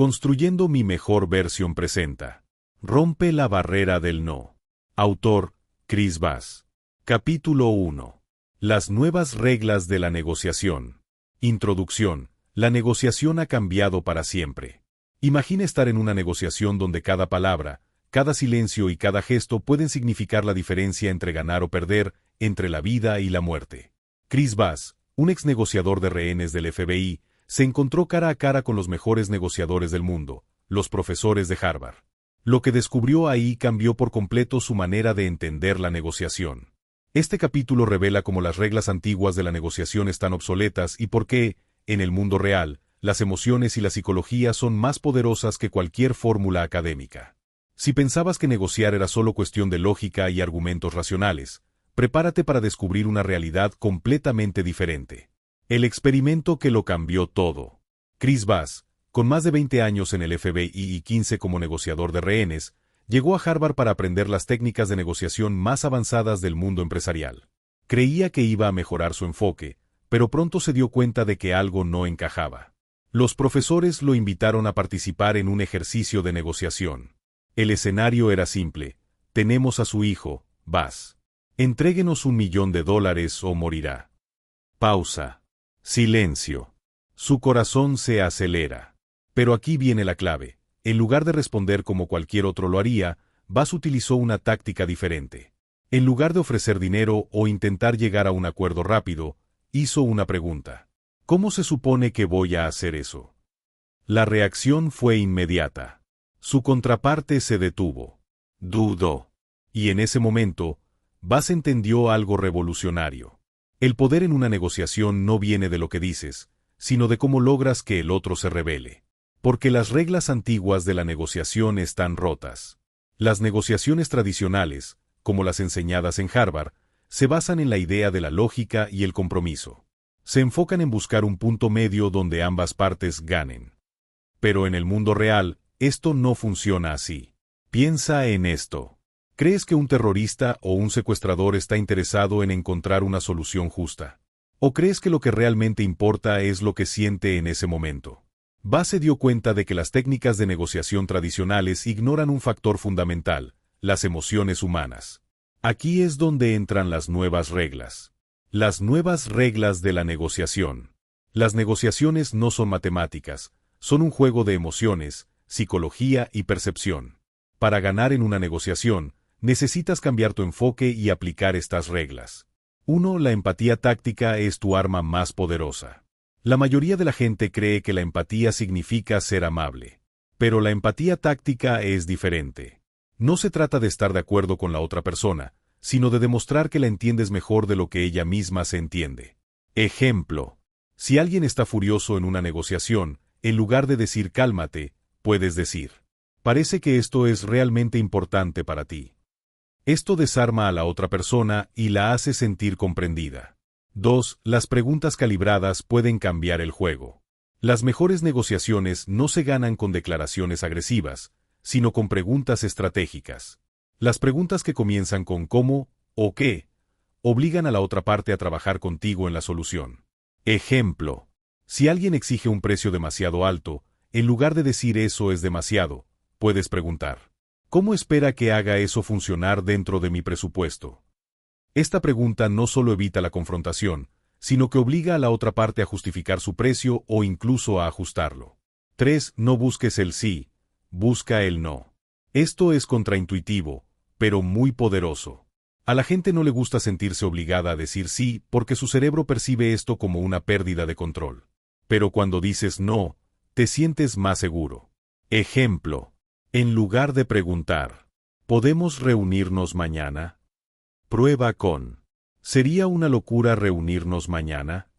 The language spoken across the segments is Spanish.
Construyendo mi mejor versión presenta. Rompe la barrera del no. Autor, Chris Bass. Capítulo 1. Las nuevas reglas de la negociación. Introducción. La negociación ha cambiado para siempre. Imagina estar en una negociación donde cada palabra, cada silencio y cada gesto pueden significar la diferencia entre ganar o perder, entre la vida y la muerte. Chris Bass, un ex negociador de rehenes del FBI, se encontró cara a cara con los mejores negociadores del mundo, los profesores de Harvard. Lo que descubrió ahí cambió por completo su manera de entender la negociación. Este capítulo revela cómo las reglas antiguas de la negociación están obsoletas y por qué, en el mundo real, las emociones y la psicología son más poderosas que cualquier fórmula académica. Si pensabas que negociar era solo cuestión de lógica y argumentos racionales, prepárate para descubrir una realidad completamente diferente. El experimento que lo cambió todo. Chris Bass, con más de 20 años en el FBI y 15 como negociador de rehenes, llegó a Harvard para aprender las técnicas de negociación más avanzadas del mundo empresarial. Creía que iba a mejorar su enfoque, pero pronto se dio cuenta de que algo no encajaba. Los profesores lo invitaron a participar en un ejercicio de negociación. El escenario era simple. Tenemos a su hijo, Bass. Entréguenos $1 millón o morirá. Pausa. Silencio. Su corazón se acelera. Pero aquí viene la clave. En lugar de responder como cualquier otro lo haría, Bass utilizó una táctica diferente. En lugar de ofrecer dinero o intentar llegar a un acuerdo rápido, hizo una pregunta. ¿Cómo se supone que voy a hacer eso? La reacción fue inmediata. Su contraparte se detuvo. Dudó. Y en ese momento, Bass entendió algo revolucionario. El poder en una negociación no viene de lo que dices, sino de cómo logras que el otro se rebele. Porque las reglas antiguas de la negociación están rotas. Las negociaciones tradicionales, como las enseñadas en Harvard, se basan en la idea de la lógica y el compromiso. Se enfocan en buscar un punto medio donde ambas partes ganen. Pero en el mundo real, esto no funciona así. Piensa en esto. ¿Crees que un terrorista o un secuestrador está interesado en encontrar una solución justa? ¿O crees que lo que realmente importa es lo que siente en ese momento? Bass se dio cuenta de que las técnicas de negociación tradicionales ignoran un factor fundamental, las emociones humanas. Aquí es donde entran las nuevas reglas. Las nuevas reglas de la negociación. Las negociaciones no son matemáticas, son un juego de emociones, psicología y percepción. Para ganar en una negociación, necesitas cambiar tu enfoque y aplicar estas reglas. 1. La empatía táctica es tu arma más poderosa. La mayoría de la gente cree que la empatía significa ser amable. Pero la empatía táctica es diferente. No se trata de estar de acuerdo con la otra persona, sino de demostrar que la entiendes mejor de lo que ella misma se entiende. Ejemplo. Si alguien está furioso en una negociación, en lugar de decir cálmate, puedes decir: parece que esto es realmente importante para ti. Esto desarma a la otra persona y la hace sentir comprendida. 2. Las preguntas calibradas pueden cambiar el juego. Las mejores negociaciones no se ganan con declaraciones agresivas, sino con preguntas estratégicas. Las preguntas que comienzan con ¿cómo? O ¿qué? Obligan a la otra parte a trabajar contigo en la solución. Ejemplo. Si alguien exige un precio demasiado alto, en lugar de decir eso es demasiado, puedes preguntar: ¿cómo espera que haga eso funcionar dentro de mi presupuesto? Esta pregunta no solo evita la confrontación, sino que obliga a la otra parte a justificar su precio o incluso a ajustarlo. 3. No busques el sí, busca el no. Esto es contraintuitivo, pero muy poderoso. A la gente no le gusta sentirse obligada a decir sí porque su cerebro percibe esto como una pérdida de control. Pero cuando dices no, te sientes más seguro. Ejemplo. En lugar de preguntar, ¿podemos reunirnos mañana? Prueba con: ¿sería una locura reunirnos mañana?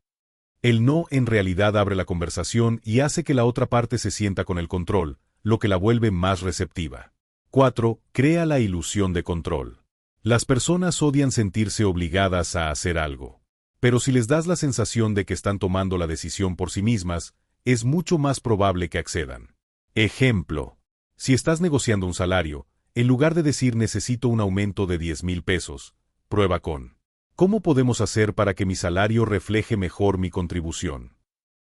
El no en realidad abre la conversación y hace que la otra parte se sienta con el control, lo que la vuelve más receptiva. 4. Crea la ilusión de control. Las personas odian sentirse obligadas a hacer algo. Pero si les das la sensación de que están tomando la decisión por sí mismas, es mucho más probable que accedan. Ejemplo. Si estás negociando un salario, en lugar de decir necesito un aumento de $10,000, prueba con: ¿cómo podemos hacer para que mi salario refleje mejor mi contribución?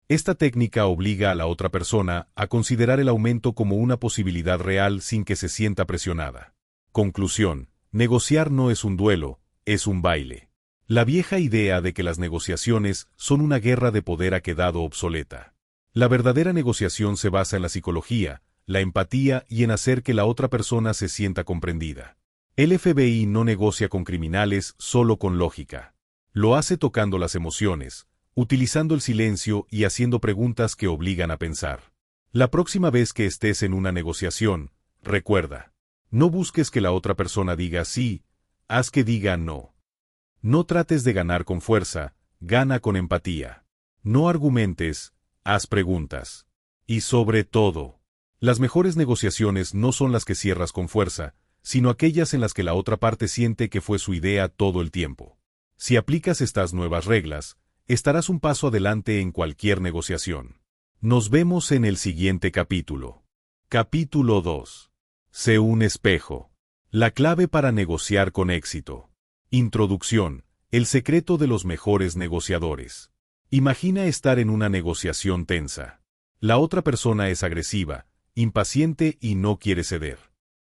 Esta técnica obliga a la otra persona a considerar el aumento como una posibilidad real sin que se sienta presionada. Conclusión: negociar no es un duelo, es un baile. La vieja idea de que las negociaciones son una guerra de poder ha quedado obsoleta. La verdadera negociación se basa en la psicología, la empatía y en hacer que la otra persona se sienta comprendida. El FBI no negocia con criminales solo con lógica. Lo hace tocando las emociones, utilizando el silencio y haciendo preguntas que obligan a pensar. La próxima vez que estés en una negociación, recuerda, no busques que la otra persona diga sí, haz que diga no. No trates de ganar con fuerza, gana con empatía. No argumentes, haz preguntas. Y sobre todo, las mejores negociaciones no son las que cierras con fuerza, sino aquellas en las que la otra parte siente que fue su idea todo el tiempo. Si aplicas estas nuevas reglas, estarás un paso adelante en cualquier negociación. Nos vemos en el siguiente capítulo. Capítulo 2. Sé un espejo. La clave para negociar con éxito. Introducción. El secreto de los mejores negociadores. Imagina estar en una negociación tensa. La otra persona es agresiva, impaciente y no quiere ceder.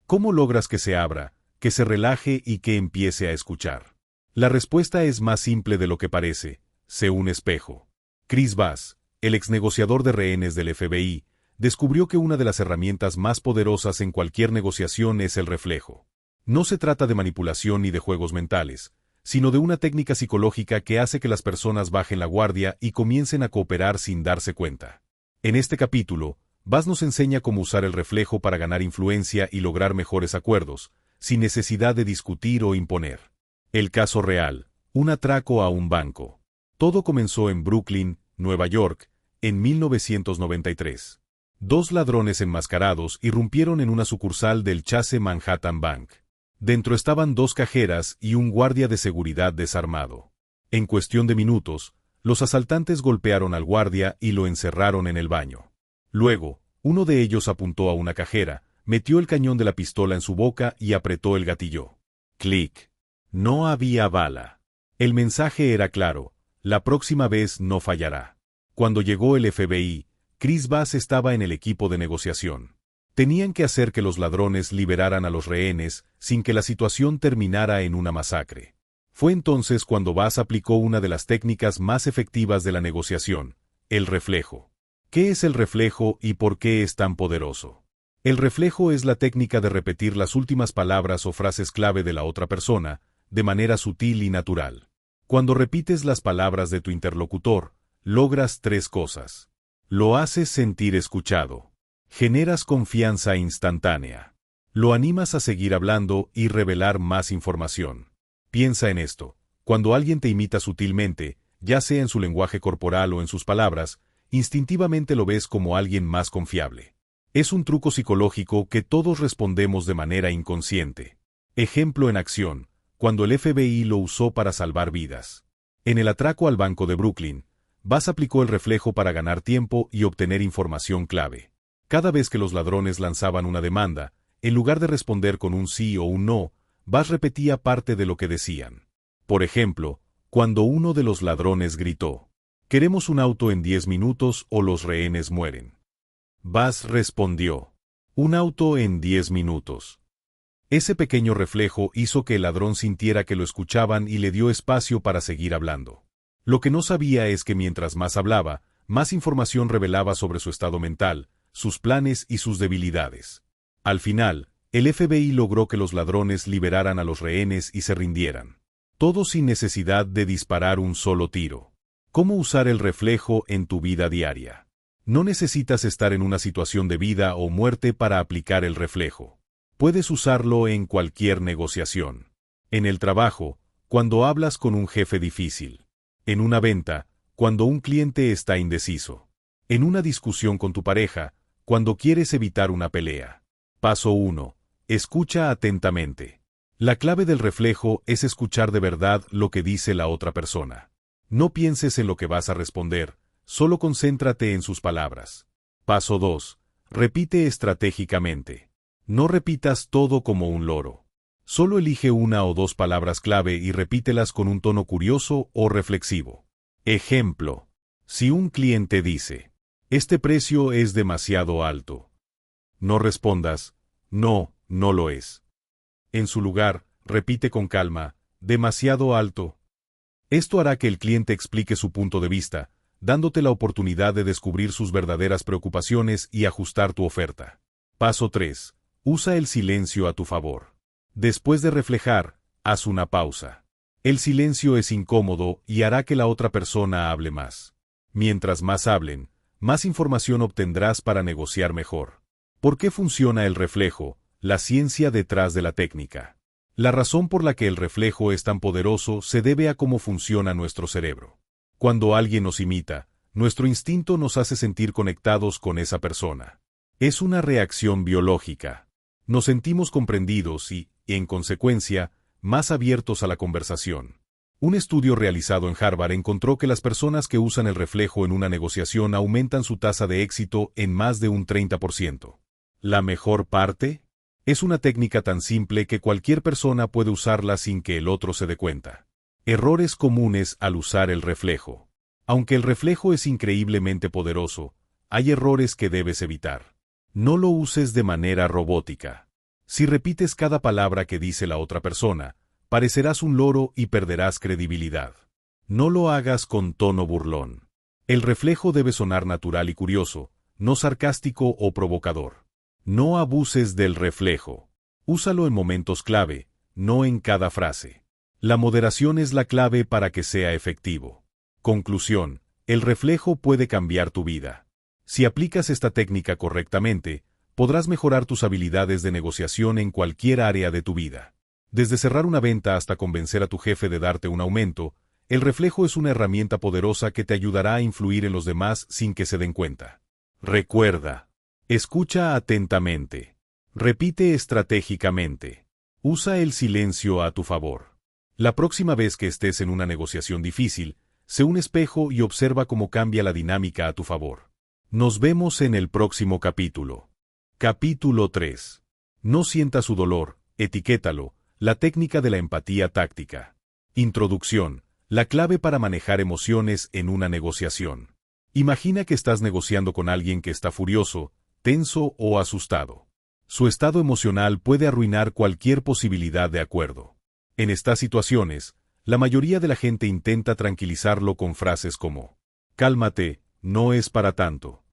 ¿Cómo logras que se abra, que se relaje y que empiece a escuchar? La respuesta es más simple de lo que parece. Sé un espejo. Chris Bass, el exnegociador de rehenes del FBI, descubrió que una de las herramientas más poderosas en cualquier negociación es el reflejo. No se trata de manipulación ni de juegos mentales, sino de una técnica psicológica que hace que las personas bajen la guardia y comiencen a cooperar sin darse cuenta. En este capítulo, Bass nos enseña cómo usar el reflejo para ganar influencia y lograr mejores acuerdos, sin necesidad de discutir o imponer. El caso real: un atraco a un banco. Todo comenzó en Brooklyn, Nueva York, en 1993. Dos ladrones enmascarados irrumpieron en una sucursal del Chase Manhattan Bank. Dentro estaban dos cajeras y un guardia de seguridad desarmado. En cuestión de minutos, los asaltantes golpearon al guardia y lo encerraron en el baño. Luego, uno de ellos apuntó a una cajera, metió el cañón de la pistola en su boca y apretó el gatillo. Clic. No había bala. El mensaje era claro: la próxima vez no fallará. Cuando llegó el FBI, Chris Bass estaba en el equipo de negociación. Tenían que hacer que los ladrones liberaran a los rehenes sin que la situación terminara en una masacre. Fue entonces cuando Bass aplicó una de las técnicas más efectivas de la negociación: el reflejo. ¿Qué es el reflejo y por qué es tan poderoso? El reflejo es la técnica de repetir las últimas palabras o frases clave de la otra persona, de manera sutil y natural. Cuando repites las palabras de tu interlocutor, logras tres cosas. Lo haces sentir escuchado. Generas confianza instantánea. Lo animas a seguir hablando y revelar más información. Piensa en esto: cuando alguien te imita sutilmente, ya sea en su lenguaje corporal o en sus palabras, instintivamente lo ves como alguien más confiable. Es un truco psicológico que todos respondemos de manera inconsciente. Ejemplo en acción: cuando el FBI lo usó para salvar vidas. En el atraco al banco de Brooklyn, Bass aplicó el reflejo para ganar tiempo y obtener información clave. Cada vez que los ladrones lanzaban una demanda, en lugar de responder con un sí o un no, Bass repetía parte de lo que decían. Por ejemplo, cuando uno de los ladrones gritó: «Queremos un auto en 10 minutos o los rehenes mueren». Bass respondió: «Un auto en 10 minutos». Ese pequeño reflejo hizo que el ladrón sintiera que lo escuchaban y le dio espacio para seguir hablando. Lo que no sabía es que mientras más hablaba, más información revelaba sobre su estado mental, sus planes y sus debilidades. Al final, el FBI logró que los ladrones liberaran a los rehenes y se rindieran. Todo sin necesidad de disparar un solo tiro. ¿Cómo usar el reflejo en tu vida diaria? No necesitas estar en una situación de vida o muerte para aplicar el reflejo. Puedes usarlo en cualquier negociación. En el trabajo, cuando hablas con un jefe difícil. En una venta, cuando un cliente está indeciso. En una discusión con tu pareja, cuando quieres evitar una pelea. Paso 1. Escucha atentamente. La clave del reflejo es escuchar de verdad lo que dice la otra persona. No pienses en lo que vas a responder, solo concéntrate en sus palabras. Paso 2. Repite estratégicamente. No repitas todo como un loro. Solo elige una o dos palabras clave y repítelas con un tono curioso o reflexivo. Ejemplo: Si un cliente dice, este precio es demasiado alto, no respondas, no, no lo es. En su lugar, repite con calma, demasiado alto. Esto hará que el cliente explique su punto de vista, dándote la oportunidad de descubrir sus verdaderas preocupaciones y ajustar tu oferta. Paso 3. Usa el silencio a tu favor. Después de reflejar, haz una pausa. El silencio es incómodo y hará que la otra persona hable más. Mientras más hablen, más información obtendrás para negociar mejor. ¿Por qué funciona el reflejo? La ciencia detrás de la técnica. La razón por la que el reflejo es tan poderoso se debe a cómo funciona nuestro cerebro. Cuando alguien nos imita, nuestro instinto nos hace sentir conectados con esa persona. Es una reacción biológica. Nos sentimos comprendidos y, en consecuencia, más abiertos a la conversación. Un estudio realizado en Harvard encontró que las personas que usan el reflejo en una negociación aumentan su tasa de éxito en más de un 30%. ¿La mejor parte? Es una técnica tan simple que cualquier persona puede usarla sin que el otro se dé cuenta. Errores comunes al usar el reflejo. Aunque el reflejo es increíblemente poderoso, hay errores que debes evitar. No lo uses de manera robótica. Si repites cada palabra que dice la otra persona, parecerás un loro y perderás credibilidad. No lo hagas con tono burlón. El reflejo debe sonar natural y curioso, no sarcástico o provocador. No abuses del reflejo. Úsalo en momentos clave, no en cada frase. La moderación es la clave para que sea efectivo. Conclusión: el reflejo puede cambiar tu vida. Si aplicas esta técnica correctamente, podrás mejorar tus habilidades de negociación en cualquier área de tu vida. Desde cerrar una venta hasta convencer a tu jefe de darte un aumento, el reflejo es una herramienta poderosa que te ayudará a influir en los demás sin que se den cuenta. Recuerda: escucha atentamente. Repite estratégicamente. Usa el silencio a tu favor. La próxima vez que estés en una negociación difícil, sé un espejo y observa cómo cambia la dinámica a tu favor. Nos vemos en el próximo capítulo. Capítulo 3. No sienta su dolor, etiquétalo, la técnica de la empatía táctica. Introducción: la clave para manejar emociones en una negociación. Imagina que estás negociando con alguien que está furioso, tenso o asustado. Su estado emocional puede arruinar cualquier posibilidad de acuerdo. En estas situaciones, la mayoría de la gente intenta tranquilizarlo con frases como: cálmate, no es para tanto.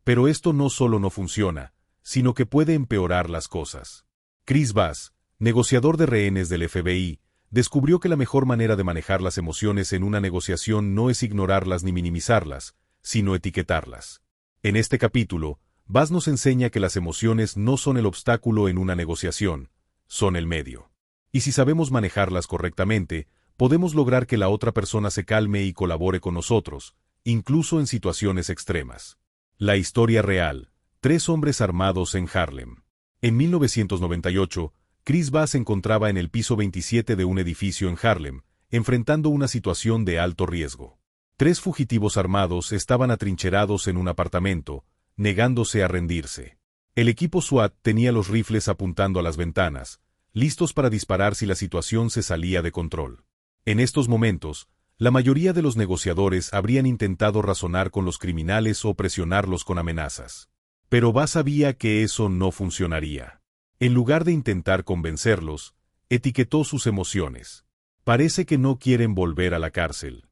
Pero esto no solo no funciona, sino que puede empeorar las cosas. Chris Bass, negociador de rehenes del FBI, descubrió que la mejor manera de manejar las emociones en una negociación no es ignorarlas ni minimizarlas, sino etiquetarlas. En este capítulo, Bass nos enseña que las emociones no son el obstáculo en una negociación, son el medio. Y si sabemos manejarlas correctamente, podemos lograr que la otra persona se calme y colabore con nosotros, incluso en situaciones extremas. La historia real: 3 hombres armados en Harlem. En 1998, Chris Bass se encontraba en el piso 27 de un edificio en Harlem, enfrentando una situación de alto riesgo. 3 fugitivos armados estaban atrincherados en un apartamento, negándose a rendirse. El equipo SWAT tenía los rifles apuntando a las ventanas, listos para disparar si la situación se salía de control. En estos momentos, la mayoría de los negociadores habrían intentado razonar con los criminales o presionarlos con amenazas. Pero Bass sabía que eso no funcionaría. En lugar de intentar convencerlos, etiquetó sus emociones. Parece que no quieren volver a la cárcel.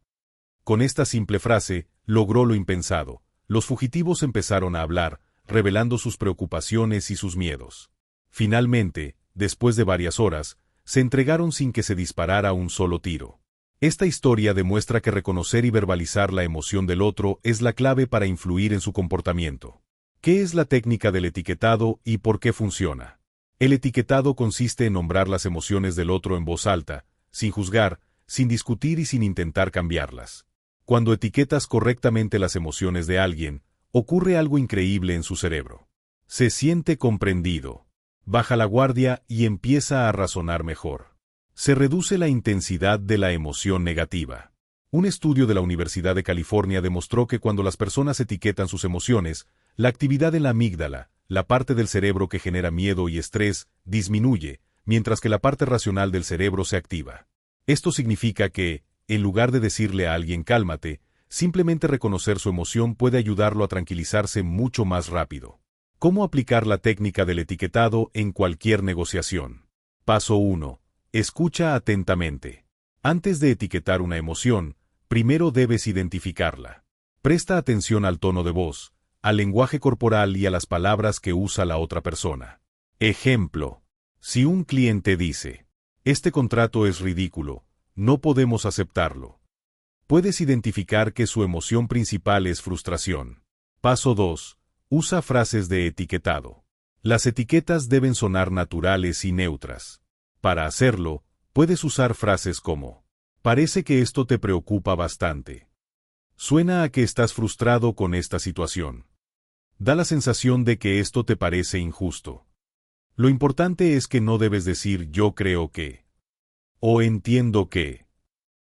Con esta simple frase, logró lo impensado. Los fugitivos empezaron a hablar, revelando sus preocupaciones y sus miedos. Finalmente, después de varias horas, se entregaron sin que se disparara un solo tiro. Esta historia demuestra que reconocer y verbalizar la emoción del otro es la clave para influir en su comportamiento. ¿Qué es la técnica del etiquetado y por qué funciona? El etiquetado consiste en nombrar las emociones del otro en voz alta, sin juzgar, sin discutir y sin intentar cambiarlas. Cuando etiquetas correctamente las emociones de alguien, ocurre algo increíble en su cerebro. Se siente comprendido, baja la guardia y empieza a razonar mejor. Se reduce la intensidad de la emoción negativa. Un estudio de la Universidad de California demostró que cuando las personas etiquetan sus emociones, la actividad en la amígdala, la parte del cerebro que genera miedo y estrés, disminuye, mientras que la parte racional del cerebro se activa. Esto significa que, en lugar de decirle a alguien cálmate, Simplemente reconocer su emoción puede ayudarlo a tranquilizarse mucho más rápido. ¿Cómo aplicar la técnica del etiquetado en cualquier negociación? Paso 1. Escucha atentamente. Antes de etiquetar una emoción, primero debes identificarla. Presta atención al tono de voz, al lenguaje corporal y a las palabras que usa la otra persona. Ejemplo. Si un cliente dice, "Este contrato es ridículo, no podemos aceptarlo", puedes identificar que su emoción principal es frustración. Paso 2. Usa frases de etiquetado. Las etiquetas deben sonar naturales y neutras. Para hacerlo, puedes usar frases como, "Parece que esto te preocupa bastante. Suena a que estás frustrado con esta situación. Da la sensación de que esto te parece injusto". Lo importante es que no debes decir "yo creo que" o "entiendo que",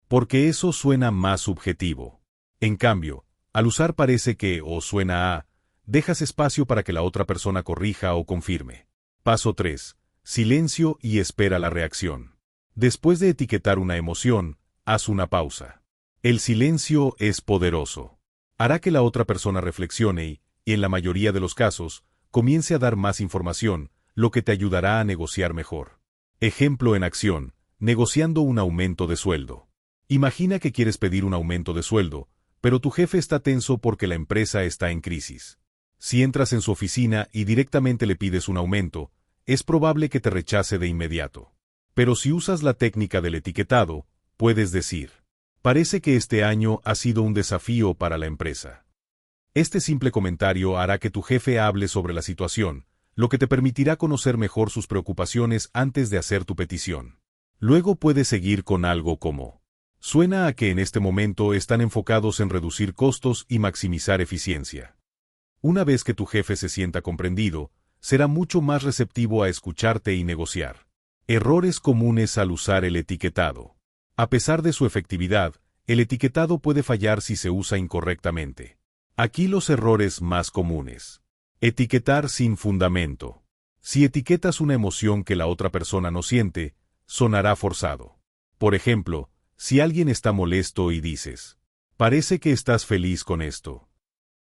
porque eso suena más subjetivo. En cambio, al usar "parece que" o "suena a", dejas espacio para que la otra persona corrija o confirme. Paso 3. Silencio y espera la reacción. Después de etiquetar una emoción, haz una pausa. El silencio es poderoso. Hará que la otra persona reflexione y, en la mayoría de los casos, comience a dar más información, lo que te ayudará a negociar mejor. Ejemplo en acción, negociando un aumento de sueldo. Imagina que quieres pedir un aumento de sueldo, pero tu jefe está tenso porque la empresa está en crisis. Si entras en su oficina y directamente le pides un aumento, es probable que te rechace de inmediato. Pero si usas la técnica del etiquetado, puedes decir, "Parece que este año ha sido un desafío para la empresa". Este simple comentario hará que tu jefe hable sobre la situación, lo que te permitirá conocer mejor sus preocupaciones antes de hacer tu petición. Luego puedes seguir con algo como, "Suena a que en este momento están enfocados en reducir costos y maximizar eficiencia". Una vez que tu jefe se sienta comprendido, será mucho más receptivo a escucharte y negociar. Errores comunes al usar el etiquetado. A pesar de su efectividad, el etiquetado puede fallar si se usa incorrectamente. Aquí los errores más comunes. Etiquetar sin fundamento. Si etiquetas una emoción que la otra persona no siente, sonará forzado. Por ejemplo, si alguien está molesto y dices, "Parece que estás feliz con esto",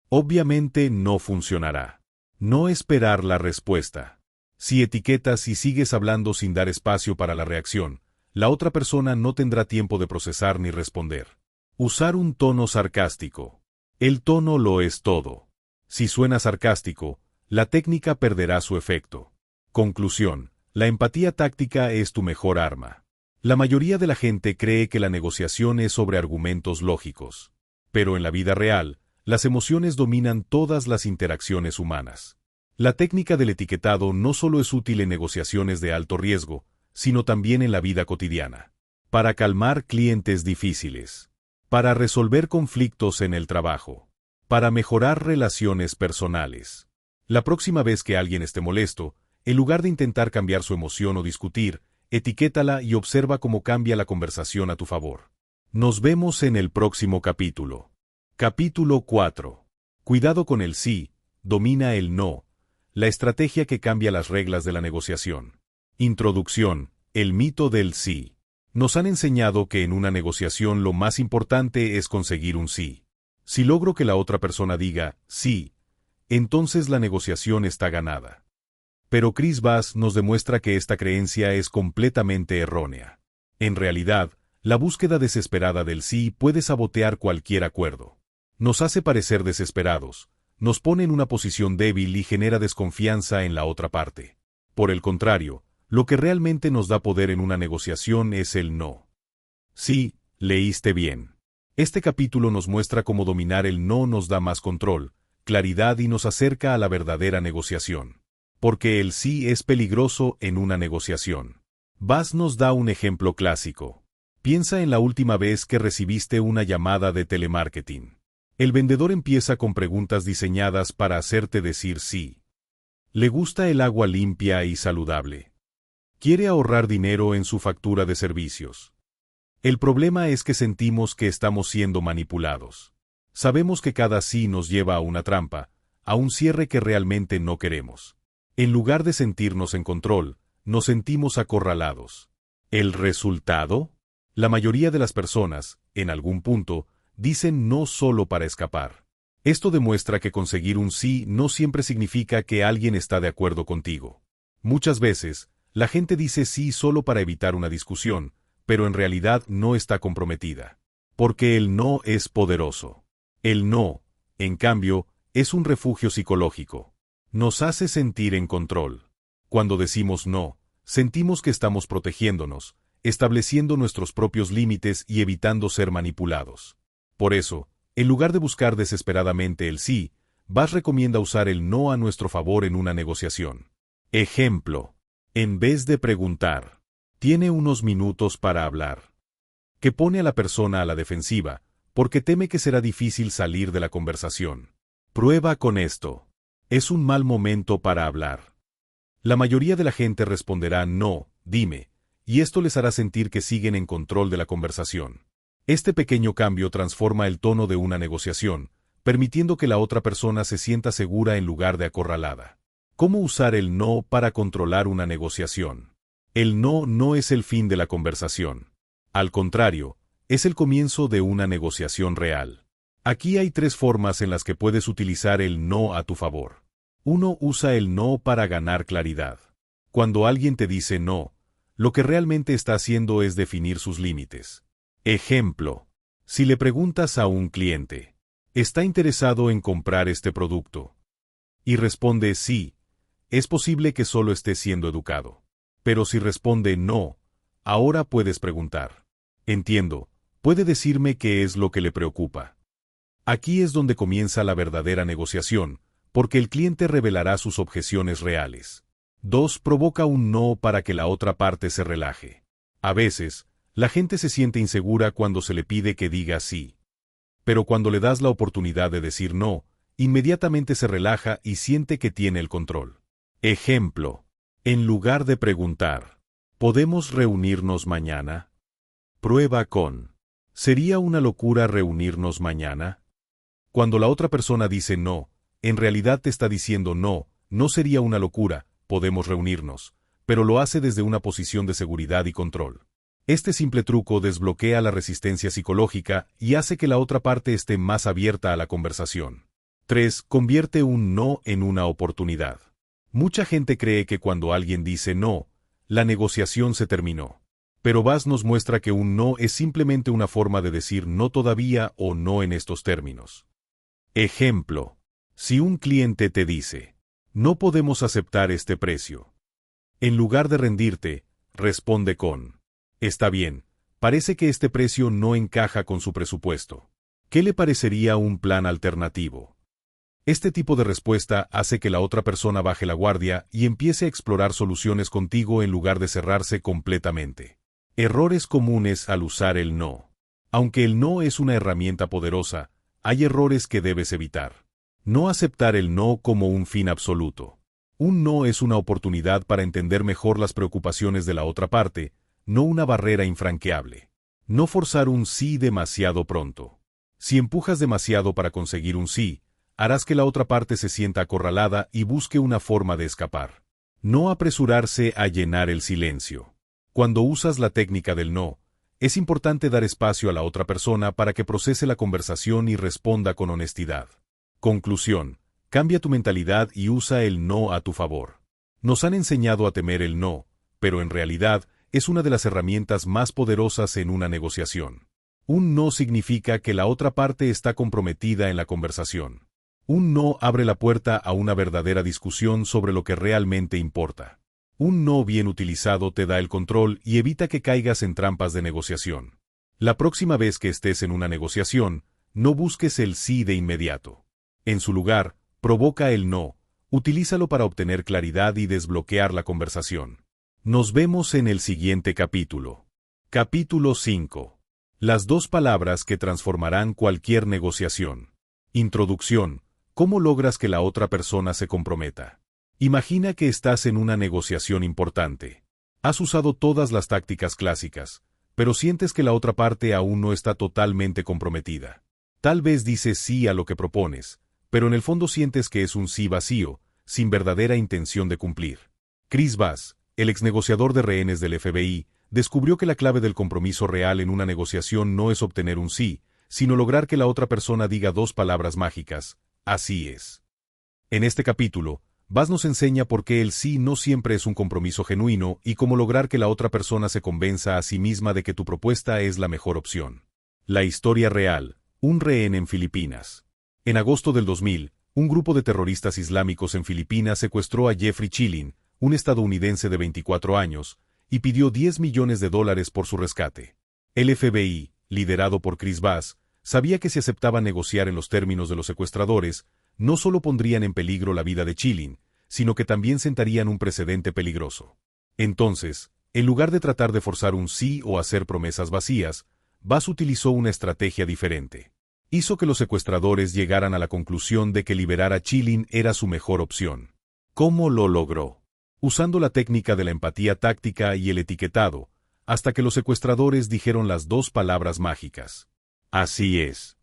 obviamente no funcionará. No esperar la respuesta. Si etiquetas y sigues hablando sin dar espacio para la reacción, la otra persona no tendrá tiempo de procesar ni responder. Usar un tono sarcástico. El tono lo es todo. Si suena sarcástico, la técnica perderá su efecto. Conclusión. La empatía táctica es tu mejor arma. La mayoría de la gente cree que la negociación es sobre argumentos lógicos. Pero en la vida real, las emociones dominan todas las interacciones humanas. La técnica del etiquetado no solo es útil en negociaciones de alto riesgo, sino también en la vida cotidiana. Para calmar clientes difíciles. Para resolver conflictos en el trabajo. Para mejorar relaciones personales. La próxima vez que alguien esté molesto, en lugar de intentar cambiar su emoción o discutir, etiquétala y observa cómo cambia la conversación a tu favor. Nos vemos en el próximo capítulo. Capítulo 4. Cuidado con el sí, domina el no. La estrategia que cambia las reglas de la negociación. Introducción. El mito del sí. Nos han enseñado que en una negociación lo más importante es conseguir un sí. Si logro que la otra persona diga sí, entonces la negociación está ganada. Pero Chris Bass nos demuestra que esta creencia es completamente errónea. En realidad, la búsqueda desesperada del sí puede sabotear cualquier acuerdo. Nos hace parecer desesperados, nos pone en una posición débil y genera desconfianza en la otra parte. Por el contrario, lo que realmente nos da poder en una negociación es el no. Sí, leíste bien. Este capítulo nos muestra cómo dominar el no nos da más control, claridad y nos acerca a la verdadera negociación. Porque el sí es peligroso en una negociación. Bass nos da un ejemplo clásico. Piensa en la última vez que recibiste una llamada de telemarketing. El vendedor empieza con preguntas diseñadas para hacerte decir sí. ¿Le gusta el agua limpia y saludable? ¿Quiere ahorrar dinero en su factura de servicios? El problema es que sentimos que estamos siendo manipulados. Sabemos que cada sí nos lleva a una trampa, a un cierre que realmente no queremos. En lugar de sentirnos en control, nos sentimos acorralados. ¿El resultado? La mayoría de las personas, en algún punto, dicen no solo para escapar. Esto demuestra que conseguir un sí no siempre significa que alguien está de acuerdo contigo. Muchas veces, la gente dice sí solo para evitar una discusión, pero en realidad no está comprometida. Porque el no es poderoso. El no, en cambio, es un refugio psicológico. Nos hace sentir en control. Cuando decimos no, sentimos que estamos protegiéndonos, estableciendo nuestros propios límites y evitando ser manipulados. Por eso, en lugar de buscar desesperadamente el sí, Bass recomienda usar el no a nuestro favor en una negociación. Ejemplo. En vez de preguntar, tiene unos minutos para hablar. Que pone a la persona a la defensiva, porque teme que será difícil salir de la conversación. Prueba con esto. Es un mal momento para hablar. La mayoría de la gente responderá no, dime, y esto les hará sentir que siguen en control de la conversación. Este pequeño cambio transforma el tono de una negociación, permitiendo que la otra persona se sienta segura en lugar de acorralada. ¿Cómo usar el no para controlar una negociación? El no no es el fin de la conversación. Al contrario, es el comienzo de una negociación real. Aquí hay 3 formas en las que puedes utilizar el no a tu favor. 1. Usa el no para ganar claridad. Cuando alguien te dice no, lo que realmente está haciendo es definir sus límites. Ejemplo. Si le preguntas a un cliente, ¿está interesado en comprar este producto? Y responde sí, es posible que solo esté siendo educado. Pero si responde no, ahora puedes preguntar. Entiendo, ¿puede decirme qué es lo que le preocupa? Aquí es donde comienza la verdadera negociación, porque el cliente revelará sus objeciones reales. 2. Provoca un no para que la otra parte se relaje. A veces, la gente se siente insegura cuando se le pide que diga sí. Pero cuando le das la oportunidad de decir no, inmediatamente se relaja y siente que tiene el control. Ejemplo. En lugar de preguntar, ¿podemos reunirnos mañana? Prueba con, ¿sería una locura reunirnos mañana? Cuando la otra persona dice no, en realidad te está diciendo no, no sería una locura, podemos reunirnos, pero lo hace desde una posición de seguridad y control. Este simple truco desbloquea la resistencia psicológica y hace que la otra parte esté más abierta a la conversación. 3. Convierte un no en una oportunidad. Mucha gente cree que cuando alguien dice no, la negociación se terminó. Pero Bass nos muestra que un no es simplemente una forma de decir no todavía o no en estos términos. Ejemplo. Si un cliente te dice, no podemos aceptar este precio. En lugar de rendirte, responde con, está bien, parece que este precio no encaja con su presupuesto. ¿Qué le parecería un plan alternativo? Este tipo de respuesta hace que la otra persona baje la guardia y empiece a explorar soluciones contigo en lugar de cerrarse completamente. Errores comunes al usar el no. Aunque el no es una herramienta poderosa, hay errores que debes evitar. No aceptar el no como un fin absoluto. Un no es una oportunidad para entender mejor las preocupaciones de la otra parte, no una barrera infranqueable. No forzar un sí demasiado pronto. Si empujas demasiado para conseguir un sí, harás que la otra parte se sienta acorralada y busque una forma de escapar. No apresurarse a llenar el silencio. Cuando usas la técnica del no, es importante dar espacio a la otra persona para que procese la conversación y responda con honestidad. Conclusión. Cambia tu mentalidad y usa el no a tu favor. Nos han enseñado a temer el no, pero en realidad es una de las herramientas más poderosas en una negociación. Un no significa que la otra parte está comprometida en la conversación. Un no abre la puerta a una verdadera discusión sobre lo que realmente importa. Un no bien utilizado te da el control y evita que caigas en trampas de negociación. La próxima vez que estés en una negociación, no busques el sí de inmediato. En su lugar, provoca el no, utilízalo para obtener claridad y desbloquear la conversación. Nos vemos en el siguiente capítulo. Capítulo 5. Las 2 palabras que transformarán cualquier negociación. Introducción. ¿Cómo logras que la otra persona se comprometa? Imagina que estás en una negociación importante. Has usado todas las tácticas clásicas, pero sientes que la otra parte aún no está totalmente comprometida. Tal vez dices sí a lo que propones, pero en el fondo sientes que es un sí vacío, sin verdadera intención de cumplir. Chris Bass, el exnegociador de rehenes del FBI, descubrió que la clave del compromiso real en una negociación no es obtener un sí, sino lograr que la otra persona diga dos palabras mágicas: así es. En este capítulo, Bas nos enseña por qué el sí no siempre es un compromiso genuino y cómo lograr que la otra persona se convenza a sí misma de que tu propuesta es la mejor opción. La historia real: un rehén en Filipinas. En agosto del 2000, un grupo de terroristas islámicos en Filipinas secuestró a Jeffrey Chilin, un estadounidense de 24 años, y pidió $10 millones por su rescate. El FBI, liderado por Chris Bass, sabía que si aceptaba negociar en los términos de los secuestradores, no solo pondrían en peligro la vida de Chilin, sino que también sentarían un precedente peligroso. Entonces, en lugar de tratar de forzar un sí o hacer promesas vacías, Bass utilizó una estrategia diferente. Hizo que los secuestradores llegaran a la conclusión de que liberar a Chilin era su mejor opción. ¿Cómo lo logró? Usando la técnica de la empatía táctica y el etiquetado, hasta que los secuestradores dijeron las dos palabras mágicas: así es.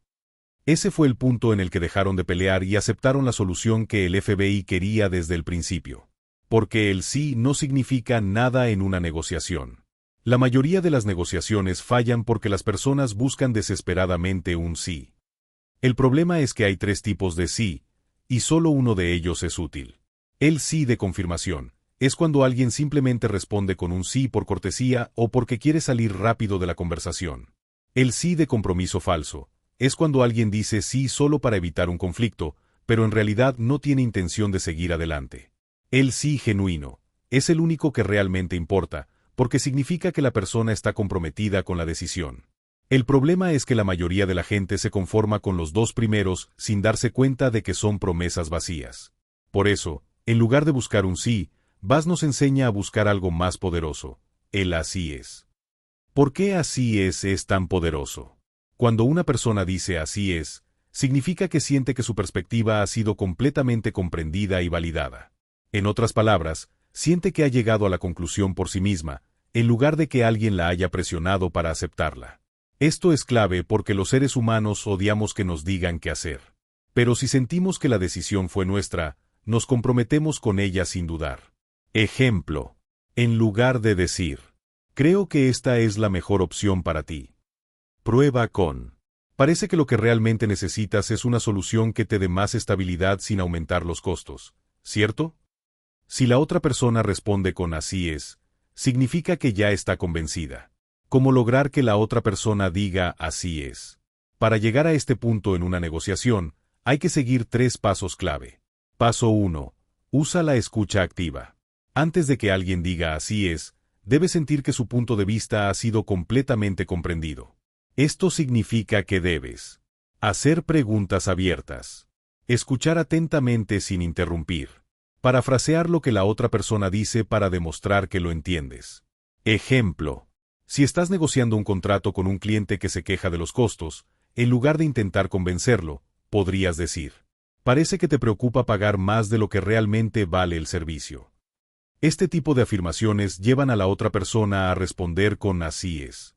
Ese fue el punto en el que dejaron de pelear y aceptaron la solución que el FBI quería desde el principio. Porque el sí no significa nada en una negociación. La mayoría de las negociaciones fallan porque las personas buscan desesperadamente un sí. El problema es que hay tres tipos de sí, y solo uno de ellos es útil. El sí de confirmación es cuando alguien simplemente responde con un sí por cortesía o porque quiere salir rápido de la conversación. El sí de compromiso falso es cuando alguien dice sí solo para evitar un conflicto, pero en realidad no tiene intención de seguir adelante. El sí genuino es el único que realmente importa, porque significa que la persona está comprometida con la decisión. El problema es que la mayoría de la gente se conforma con los dos primeros sin darse cuenta de que son promesas vacías. Por eso, en lugar de buscar un sí, Bass nos enseña a buscar algo más poderoso: el así es. ¿Por qué así es tan poderoso? Cuando una persona dice así es, significa que siente que su perspectiva ha sido completamente comprendida y validada. En otras palabras, siente que ha llegado a la conclusión por sí misma, en lugar de que alguien la haya presionado para aceptarla. Esto es clave porque los seres humanos odiamos que nos digan qué hacer. Pero si sentimos que la decisión fue nuestra, nos comprometemos con ella sin dudar. Ejemplo: en lugar de decir, creo que esta es la mejor opción para ti, prueba con, parece que lo que realmente necesitas es una solución que te dé más estabilidad sin aumentar los costos, ¿cierto? Si la otra persona responde con así es, significa que ya está convencida. ¿Cómo lograr que la otra persona diga así es? Para llegar a este punto en una negociación, hay que seguir 3 pasos clave. Paso 1. Usa la escucha activa. Antes de que alguien diga así es, debes sentir que su punto de vista ha sido completamente comprendido. Esto significa que debes hacer preguntas abiertas, escuchar atentamente sin interrumpir, parafrasear lo que la otra persona dice para demostrar que lo entiendes. Ejemplo: si estás negociando un contrato con un cliente que se queja de los costos, en lugar de intentar convencerlo, podrías decir: parece que te preocupa pagar más de lo que realmente vale el servicio. Este tipo de afirmaciones llevan a la otra persona a responder con así es.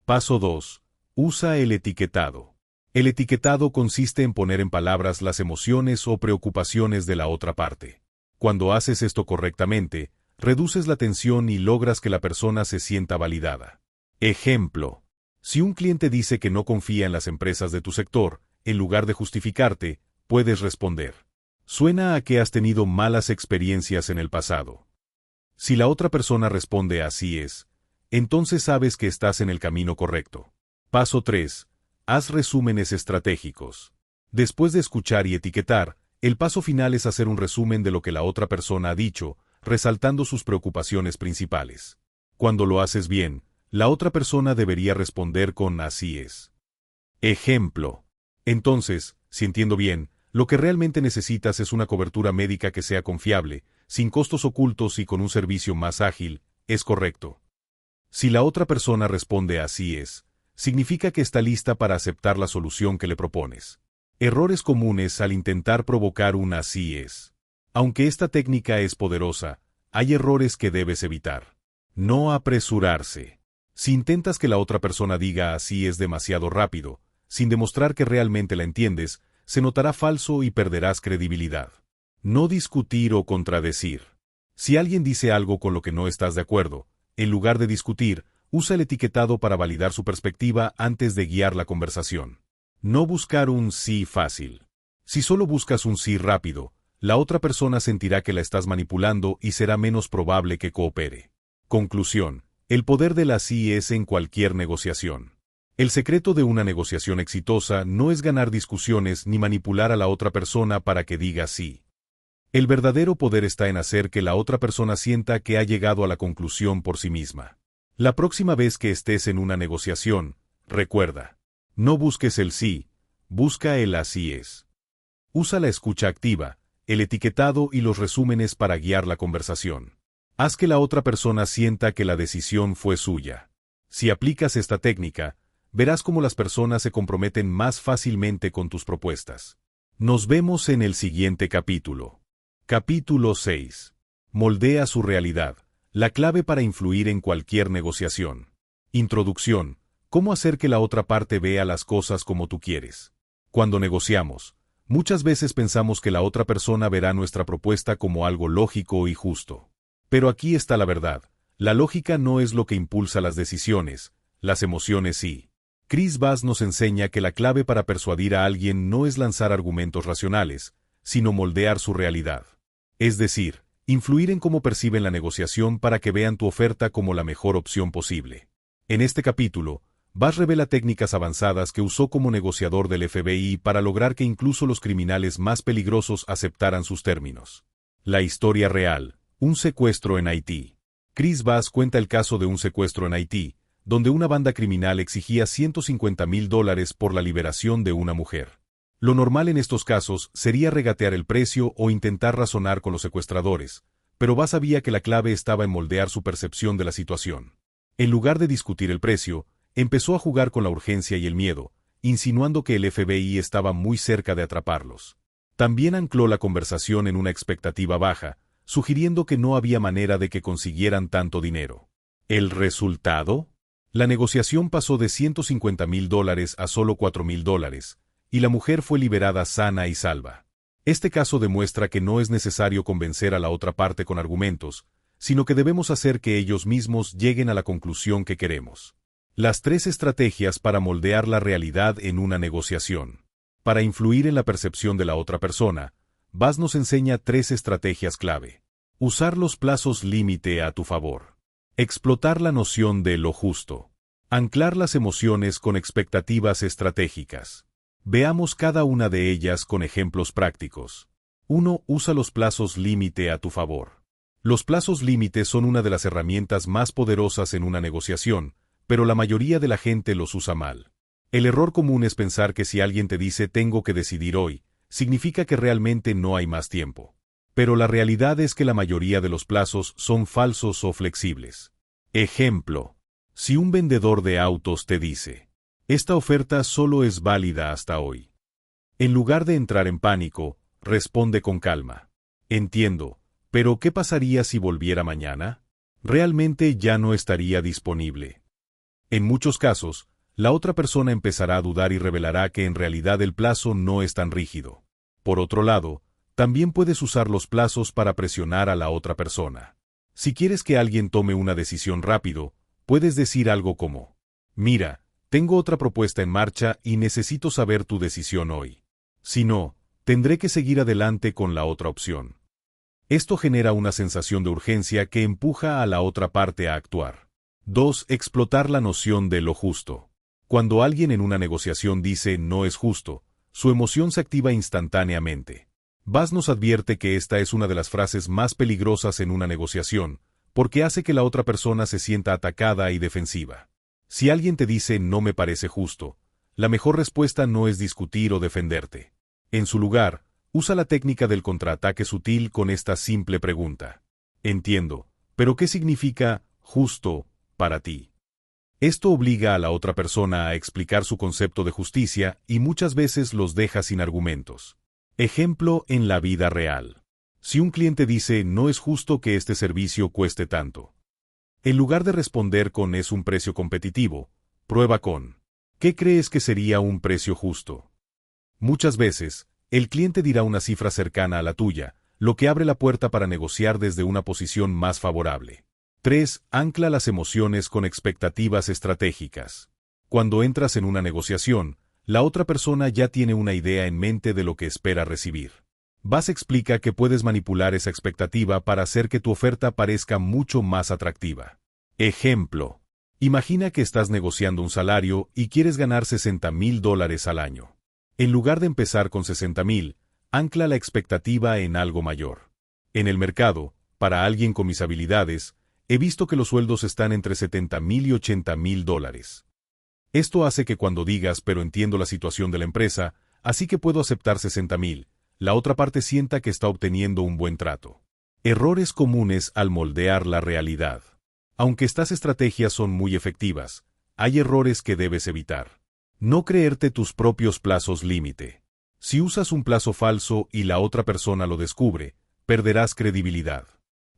Paso 2. Usa el etiquetado. El etiquetado consiste en poner en palabras las emociones o preocupaciones de la otra parte. Cuando haces esto correctamente, reduces la tensión y logras que la persona se sienta validada. Ejemplo: si un cliente dice que no confía en las empresas de tu sector, en lugar de justificarte, puedes responder: suena a que has tenido malas experiencias en el pasado. Si la otra persona responde así es, entonces sabes que estás en el camino correcto. Paso 3. Haz resúmenes estratégicos. Después de escuchar y etiquetar, el paso final es hacer un resumen de lo que la otra persona ha dicho, resaltando sus preocupaciones principales. Cuando lo haces bien, la otra persona debería responder con así es. Ejemplo: entonces, si entiendo bien, lo que realmente necesitas es una cobertura médica que sea confiable, sin costos ocultos y con un servicio más ágil, ¿es correcto? Si la otra persona responde así es, significa que está lista para aceptar la solución que le propones. Errores comunes al intentar provocar un así es. Aunque esta técnica es poderosa, hay errores que debes evitar. No apresurarse. Si intentas que la otra persona diga así es demasiado rápido, sin demostrar que realmente la entiendes, se notará falso y perderás credibilidad. No discutir o contradecir. Si alguien dice algo con lo que no estás de acuerdo, en lugar de discutir, usa el etiquetado para validar su perspectiva antes de guiar la conversación. No buscar un sí fácil. Si solo buscas un sí rápido, la otra persona sentirá que la estás manipulando y será menos probable que coopere. Conclusión. El poder de la sí es en cualquier negociación. El secreto de una negociación exitosa no es ganar discusiones ni manipular a la otra persona para que diga sí. El verdadero poder está en hacer que la otra persona sienta que ha llegado a la conclusión por sí misma. La próxima vez que estés en una negociación, recuerda, no busques el sí, busca el así es. Usa la escucha activa, el etiquetado y los resúmenes para guiar la conversación. Haz que la otra persona sienta que la decisión fue suya. Si aplicas esta técnica, verás cómo las personas se comprometen más fácilmente con tus propuestas. Nos vemos en el siguiente capítulo. Capítulo 6. Moldea su realidad. La clave para influir en cualquier negociación. Introducción. ¿Cómo hacer que la otra parte vea las cosas como tú quieres? Cuando negociamos, muchas veces pensamos que la otra persona verá nuestra propuesta como algo lógico y justo. Pero aquí está la verdad. La lógica no es lo que impulsa las decisiones, las emociones sí. Chris Bass nos enseña que la clave para persuadir a alguien no es lanzar argumentos racionales, sino moldear su realidad. Es decir, influir en cómo perciben la negociación para que vean tu oferta como la mejor opción posible. En este capítulo, Bass revela técnicas avanzadas que usó como negociador del FBI para lograr que incluso los criminales más peligrosos aceptaran sus términos. La historia real. Un secuestro en Haití. Chris Bass cuenta el caso de un secuestro en Haití, donde una banda criminal exigía $150,000 por la liberación de una mujer. Lo normal en estos casos sería regatear el precio o intentar razonar con los secuestradores, pero Bass sabía que la clave estaba en moldear su percepción de la situación. En lugar de discutir el precio, empezó a jugar con la urgencia y el miedo, insinuando que el FBI estaba muy cerca de atraparlos. También ancló la conversación en una expectativa baja, sugiriendo que no había manera de que consiguieran tanto dinero. ¿El resultado? La negociación pasó de $150,000 a solo $4,000, y la mujer fue liberada sana y salva. Este caso demuestra que no es necesario convencer a la otra parte con argumentos, sino que debemos hacer que ellos mismos lleguen a la conclusión que queremos. Las 3 estrategias para moldear la realidad en una negociación. Para influir en la percepción de la otra persona, Bass nos enseña 3 estrategias clave. Usar los plazos límite a tu favor. Explotar la noción de lo justo. Anclar las emociones con expectativas estratégicas. Veamos cada una de ellas con ejemplos prácticos. 1. Usa los plazos límite a tu favor. Los plazos límite son una de las herramientas más poderosas en una negociación, pero la mayoría de la gente los usa mal. El error común es pensar que si alguien te dice tengo que decidir hoy, significa que realmente no hay más tiempo. Pero la realidad es que la mayoría de los plazos son falsos o flexibles. Ejemplo. Si un vendedor de autos te dice, esta oferta solo es válida hasta hoy. En lugar de entrar en pánico, responde con calma. Entiendo, pero ¿qué pasaría si volviera mañana? Realmente ya no estaría disponible. En muchos casos, la otra persona empezará a dudar y revelará que en realidad el plazo no es tan rígido. Por otro lado, también puedes usar los plazos para presionar a la otra persona. Si quieres que alguien tome una decisión rápido, puedes decir algo como, mira, tengo otra propuesta en marcha y necesito saber tu decisión hoy. Si no, tendré que seguir adelante con la otra opción. Esto genera una sensación de urgencia que empuja a la otra parte a actuar. 2. Explotar la noción de lo justo. Cuando alguien en una negociación dice no es justo, su emoción se activa instantáneamente. Bass nos advierte que esta es una de las frases más peligrosas en una negociación, porque hace que la otra persona se sienta atacada y defensiva. Si alguien te dice no me parece justo, la mejor respuesta no es discutir o defenderte. En su lugar, usa la técnica del contraataque sutil con esta simple pregunta. Entiendo, pero ¿qué significa justo para ti? Esto obliga a la otra persona a explicar su concepto de justicia y muchas veces los deja sin argumentos. Ejemplo en la vida real. Si un cliente dice no es justo que este servicio cueste tanto. En lugar de responder con es un precio competitivo, prueba con ¿qué crees que sería un precio justo? Muchas veces, el cliente dirá una cifra cercana a la tuya, lo que abre la puerta para negociar desde una posición más favorable. 3. Ancla las emociones con expectativas estratégicas. Cuando entras en una negociación, la otra persona ya tiene una idea en mente de lo que espera recibir. Bass explica que puedes manipular esa expectativa para hacer que tu oferta parezca mucho más atractiva. Ejemplo. Imagina que estás negociando un salario y quieres ganar $60,000 al año. En lugar de empezar con 60,000, ancla la expectativa en algo mayor. En el mercado, para alguien con mis habilidades, he visto que los sueldos están entre $70,000 y $80,000. Esto hace que cuando digas pero entiendo la situación de la empresa, así que puedo aceptar 60,000, la otra parte sienta que está obteniendo un buen trato. Errores comunes al moldear la realidad. Aunque estas estrategias son muy efectivas, hay errores que debes evitar. No creerte tus propios plazos límite. Si usas un plazo falso y la otra persona lo descubre, perderás credibilidad.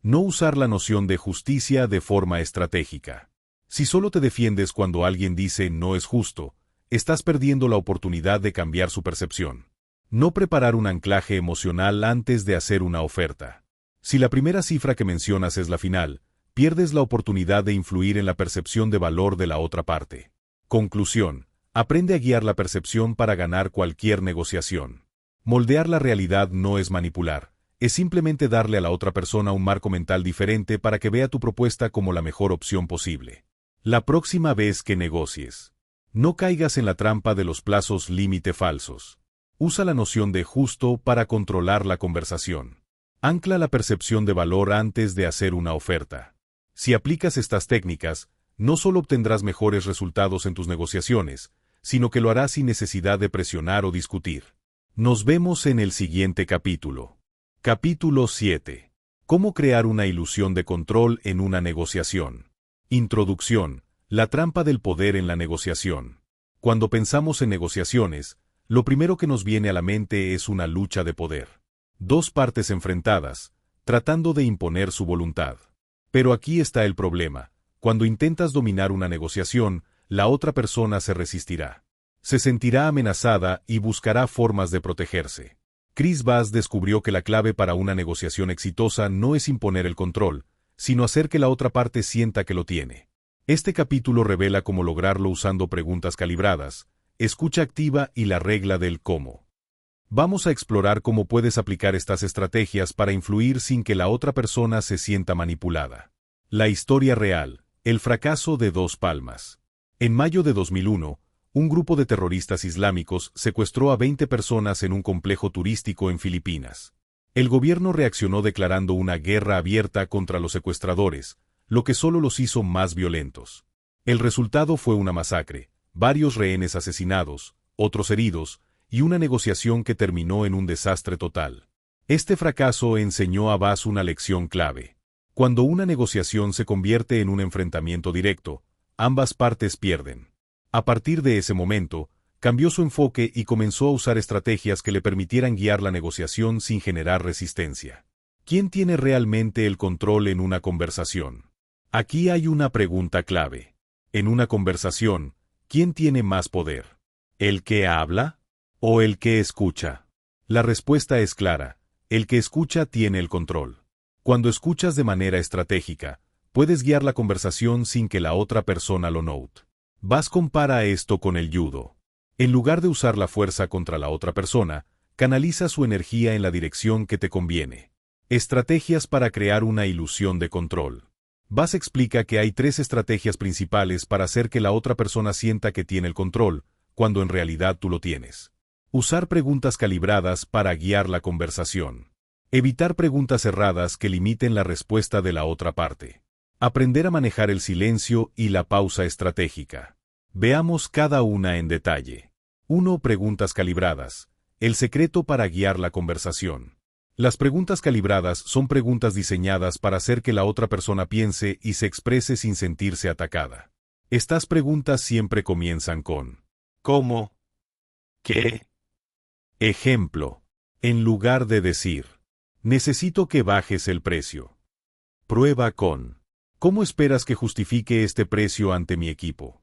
No usar la noción de justicia de forma estratégica. Si solo te defiendes cuando alguien dice no es justo, estás perdiendo la oportunidad de cambiar su percepción. No preparar un anclaje emocional antes de hacer una oferta. Si la primera cifra que mencionas es la final, pierdes la oportunidad de influir en la percepción de valor de la otra parte. Conclusión. Aprende a guiar la percepción para ganar cualquier negociación. Moldear la realidad no es manipular, es simplemente darle a la otra persona un marco mental diferente para que vea tu propuesta como la mejor opción posible. La próxima vez que negocies, no caigas en la trampa de los plazos límite falsos. Usa la noción de justo para controlar la conversación. Ancla la percepción de valor antes de hacer una oferta. Si aplicas estas técnicas, no solo obtendrás mejores resultados en tus negociaciones, sino que lo harás sin necesidad de presionar o discutir. Nos vemos en el siguiente capítulo. Capítulo 7. ¿Cómo crear una ilusión de control en una negociación? Introducción. La trampa del poder en la negociación. Cuando pensamos en negociaciones, lo primero que nos viene a la mente es una lucha de poder. Dos partes enfrentadas, tratando de imponer su voluntad. Pero aquí está el problema. Cuando intentas dominar una negociación, la otra persona se resistirá. Se sentirá amenazada y buscará formas de protegerse. Chris Bass descubrió que la clave para una negociación exitosa no es imponer el control, sino hacer que la otra parte sienta que lo tiene. Este capítulo revela cómo lograrlo usando preguntas calibradas, escucha activa y la regla del cómo. Vamos a explorar cómo puedes aplicar estas estrategias para influir sin que la otra persona se sienta manipulada. La historia real. El fracaso de Dos Palmas. En mayo de 2001, un grupo de terroristas islámicos secuestró a 20 personas en un complejo turístico en Filipinas. El gobierno reaccionó declarando una guerra abierta contra los secuestradores, lo que solo los hizo más violentos. El resultado fue una masacre, varios rehenes asesinados, otros heridos, y una negociación que terminó en un desastre total. Este fracaso enseñó a Bass una lección clave. Cuando una negociación se convierte en un enfrentamiento directo, ambas partes pierden. A partir de ese momento, cambió su enfoque y comenzó a usar estrategias que le permitieran guiar la negociación sin generar resistencia. ¿Quién tiene realmente el control en una conversación? Aquí hay una pregunta clave. En una conversación, ¿quién tiene más poder? ¿El que habla o el que escucha? La respuesta es clara. El que escucha tiene el control. Cuando escuchas de manera estratégica, puedes guiar la conversación sin que la otra persona lo note. Bass compara esto con el judo. En lugar de usar la fuerza contra la otra persona, canaliza su energía en la dirección que te conviene. Estrategias para crear una ilusión de control. Bass explica que hay 3 estrategias principales para hacer que la otra persona sienta que tiene el control, cuando en realidad tú lo tienes. Usar preguntas calibradas para guiar la conversación. Evitar preguntas cerradas que limiten la respuesta de la otra parte. Aprender a manejar el silencio y la pausa estratégica. Veamos cada una en detalle. 1. Preguntas calibradas. El secreto para guiar la conversación. Las preguntas calibradas son preguntas diseñadas para hacer que la otra persona piense y se exprese sin sentirse atacada. Estas preguntas siempre comienzan con ¿cómo? ¿Qué? Ejemplo. En lugar de decir necesito que bajes el precio. Prueba con ¿cómo esperas que justifique este precio ante mi equipo?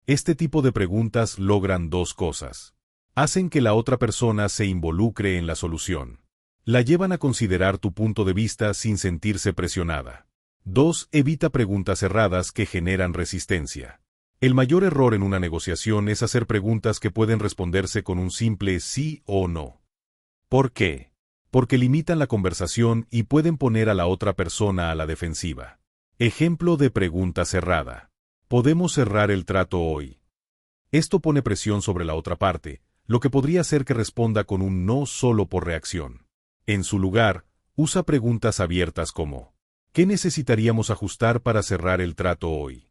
Este tipo de preguntas logran 2 cosas. Hacen que la otra persona se involucre en la solución. La llevan a considerar tu punto de vista sin sentirse presionada. 2. Evita preguntas cerradas que generan resistencia. El mayor error en una negociación es hacer preguntas que pueden responderse con un simple sí o no. ¿Por qué? Porque limitan la conversación y pueden poner a la otra persona a la defensiva. Ejemplo de pregunta cerrada. ¿Podemos cerrar el trato hoy? Esto pone presión sobre la otra parte, lo que podría hacer que responda con un no solo por reacción. En su lugar, usa preguntas abiertas como: ¿qué necesitaríamos ajustar para cerrar el trato hoy?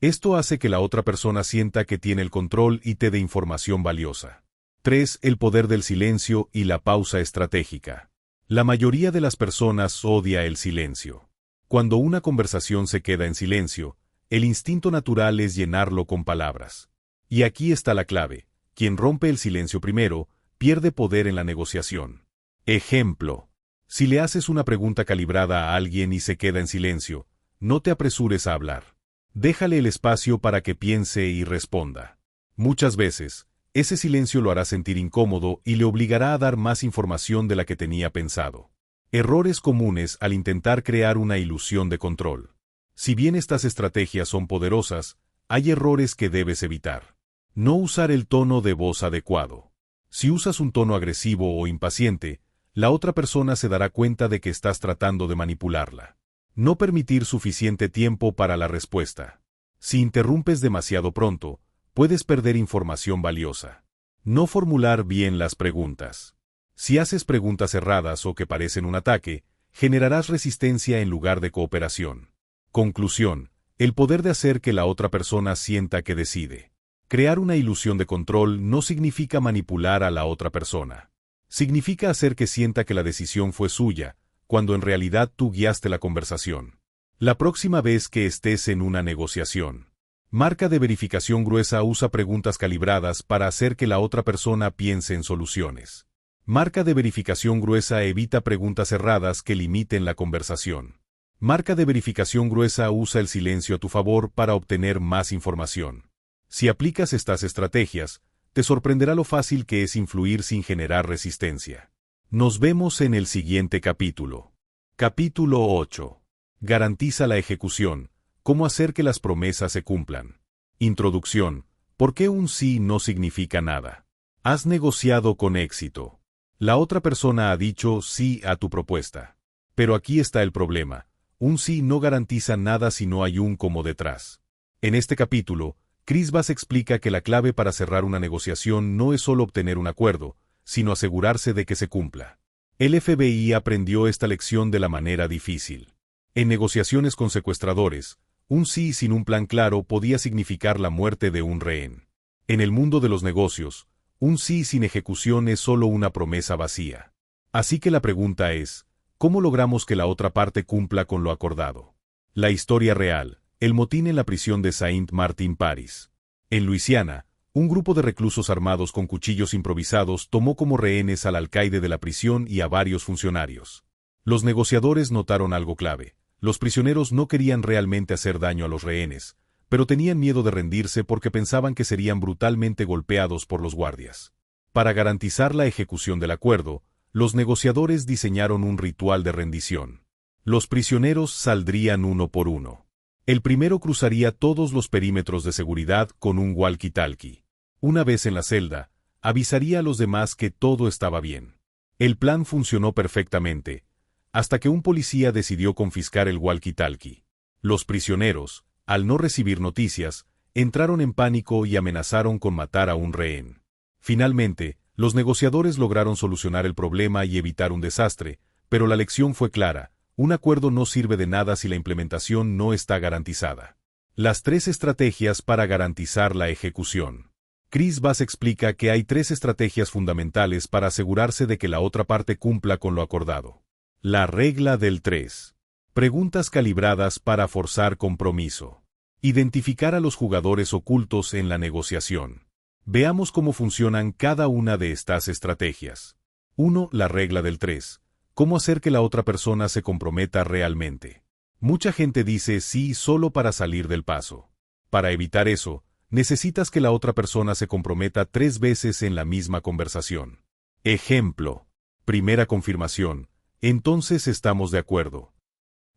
Esto hace que la otra persona sienta que tiene el control y te dé información valiosa. 3. El poder del silencio y la pausa estratégica. La mayoría de las personas odia el silencio. Cuando una conversación se queda en silencio, el instinto natural es llenarlo con palabras. Y aquí está la clave: quien rompe el silencio primero, pierde poder en la negociación. Ejemplo: si le haces una pregunta calibrada a alguien y se queda en silencio, no te apresures a hablar. Déjale el espacio para que piense y responda. Muchas veces, ese silencio lo hará sentir incómodo y le obligará a dar más información de la que tenía pensado. Errores comunes al intentar crear una ilusión de control. Si bien estas estrategias son poderosas, hay errores que debes evitar. No usar el tono de voz adecuado. Si usas un tono agresivo o impaciente, la otra persona se dará cuenta de que estás tratando de manipularla. No permitir suficiente tiempo para la respuesta. Si interrumpes demasiado pronto, puedes perder información valiosa. No formular bien las preguntas. Si haces preguntas cerradas o que parecen un ataque, generarás resistencia en lugar de cooperación. Conclusión: el poder de hacer que la otra persona sienta que decide. Crear una ilusión de control no significa manipular a la otra persona. Significa hacer que sienta que la decisión fue suya, cuando en realidad tú guiaste la conversación. La próxima vez que estés en una negociación. Marca de verificación gruesa usa preguntas calibradas para hacer que la otra persona piense en soluciones. Marca de verificación gruesa evita preguntas cerradas que limiten la conversación. Marca de verificación gruesa usa el silencio a tu favor para obtener más información. Si aplicas estas estrategias, te sorprenderá lo fácil que es influir sin generar resistencia. Nos vemos en el siguiente capítulo. Capítulo 8. Garantiza la ejecución. ¿Cómo hacer que las promesas se cumplan? Introducción. ¿Por qué un sí no significa nada? Has negociado con éxito. La otra persona ha dicho sí a tu propuesta. Pero aquí está el problema. Un sí no garantiza nada si no hay un cómo detrás. En este capítulo, Chris Bass explica que la clave para cerrar una negociación no es solo obtener un acuerdo, sino asegurarse de que se cumpla. El FBI aprendió esta lección de la manera difícil. En negociaciones con secuestradores, un sí sin un plan claro podía significar la muerte de un rehén. En el mundo de los negocios, un sí sin ejecución es solo una promesa vacía. Así que la pregunta es: ¿cómo logramos que la otra parte cumpla con lo acordado? La historia real: el motín en la prisión de Saint Martin, París. En Luisiana, un grupo de reclusos armados con cuchillos improvisados tomó como rehenes al alcaide de la prisión y a varios funcionarios. Los negociadores notaron algo clave: los prisioneros no querían realmente hacer daño a los rehenes, pero tenían miedo de rendirse porque pensaban que serían brutalmente golpeados por los guardias. Para garantizar la ejecución del acuerdo, los negociadores diseñaron un ritual de rendición. Los prisioneros saldrían uno por uno. El primero cruzaría todos los perímetros de seguridad con un walkie-talkie. Una vez en la celda, avisaría a los demás que todo estaba bien. El plan funcionó perfectamente, hasta que un policía decidió confiscar el walkie-talkie. Los prisioneros, al no recibir noticias, entraron en pánico y amenazaron con matar a un rehén. Finalmente, los negociadores lograron solucionar el problema y evitar un desastre, pero la lección fue clara: un acuerdo no sirve de nada si la implementación no está garantizada. Las 3 estrategias para garantizar la ejecución. Chris Bass explica que hay 3 estrategias fundamentales para asegurarse de que la otra parte cumpla con lo acordado. La regla del 3. Preguntas calibradas para forzar compromiso. Identificar a los jugadores ocultos en la negociación. Veamos cómo funcionan cada una de estas estrategias. 1. La regla del 3. ¿Cómo hacer que la otra persona se comprometa realmente? Mucha gente dice sí solo para salir del paso. Para evitar eso, necesitas que la otra persona se comprometa 3 veces en la misma conversación. Ejemplo. Primera confirmación: entonces estamos de acuerdo.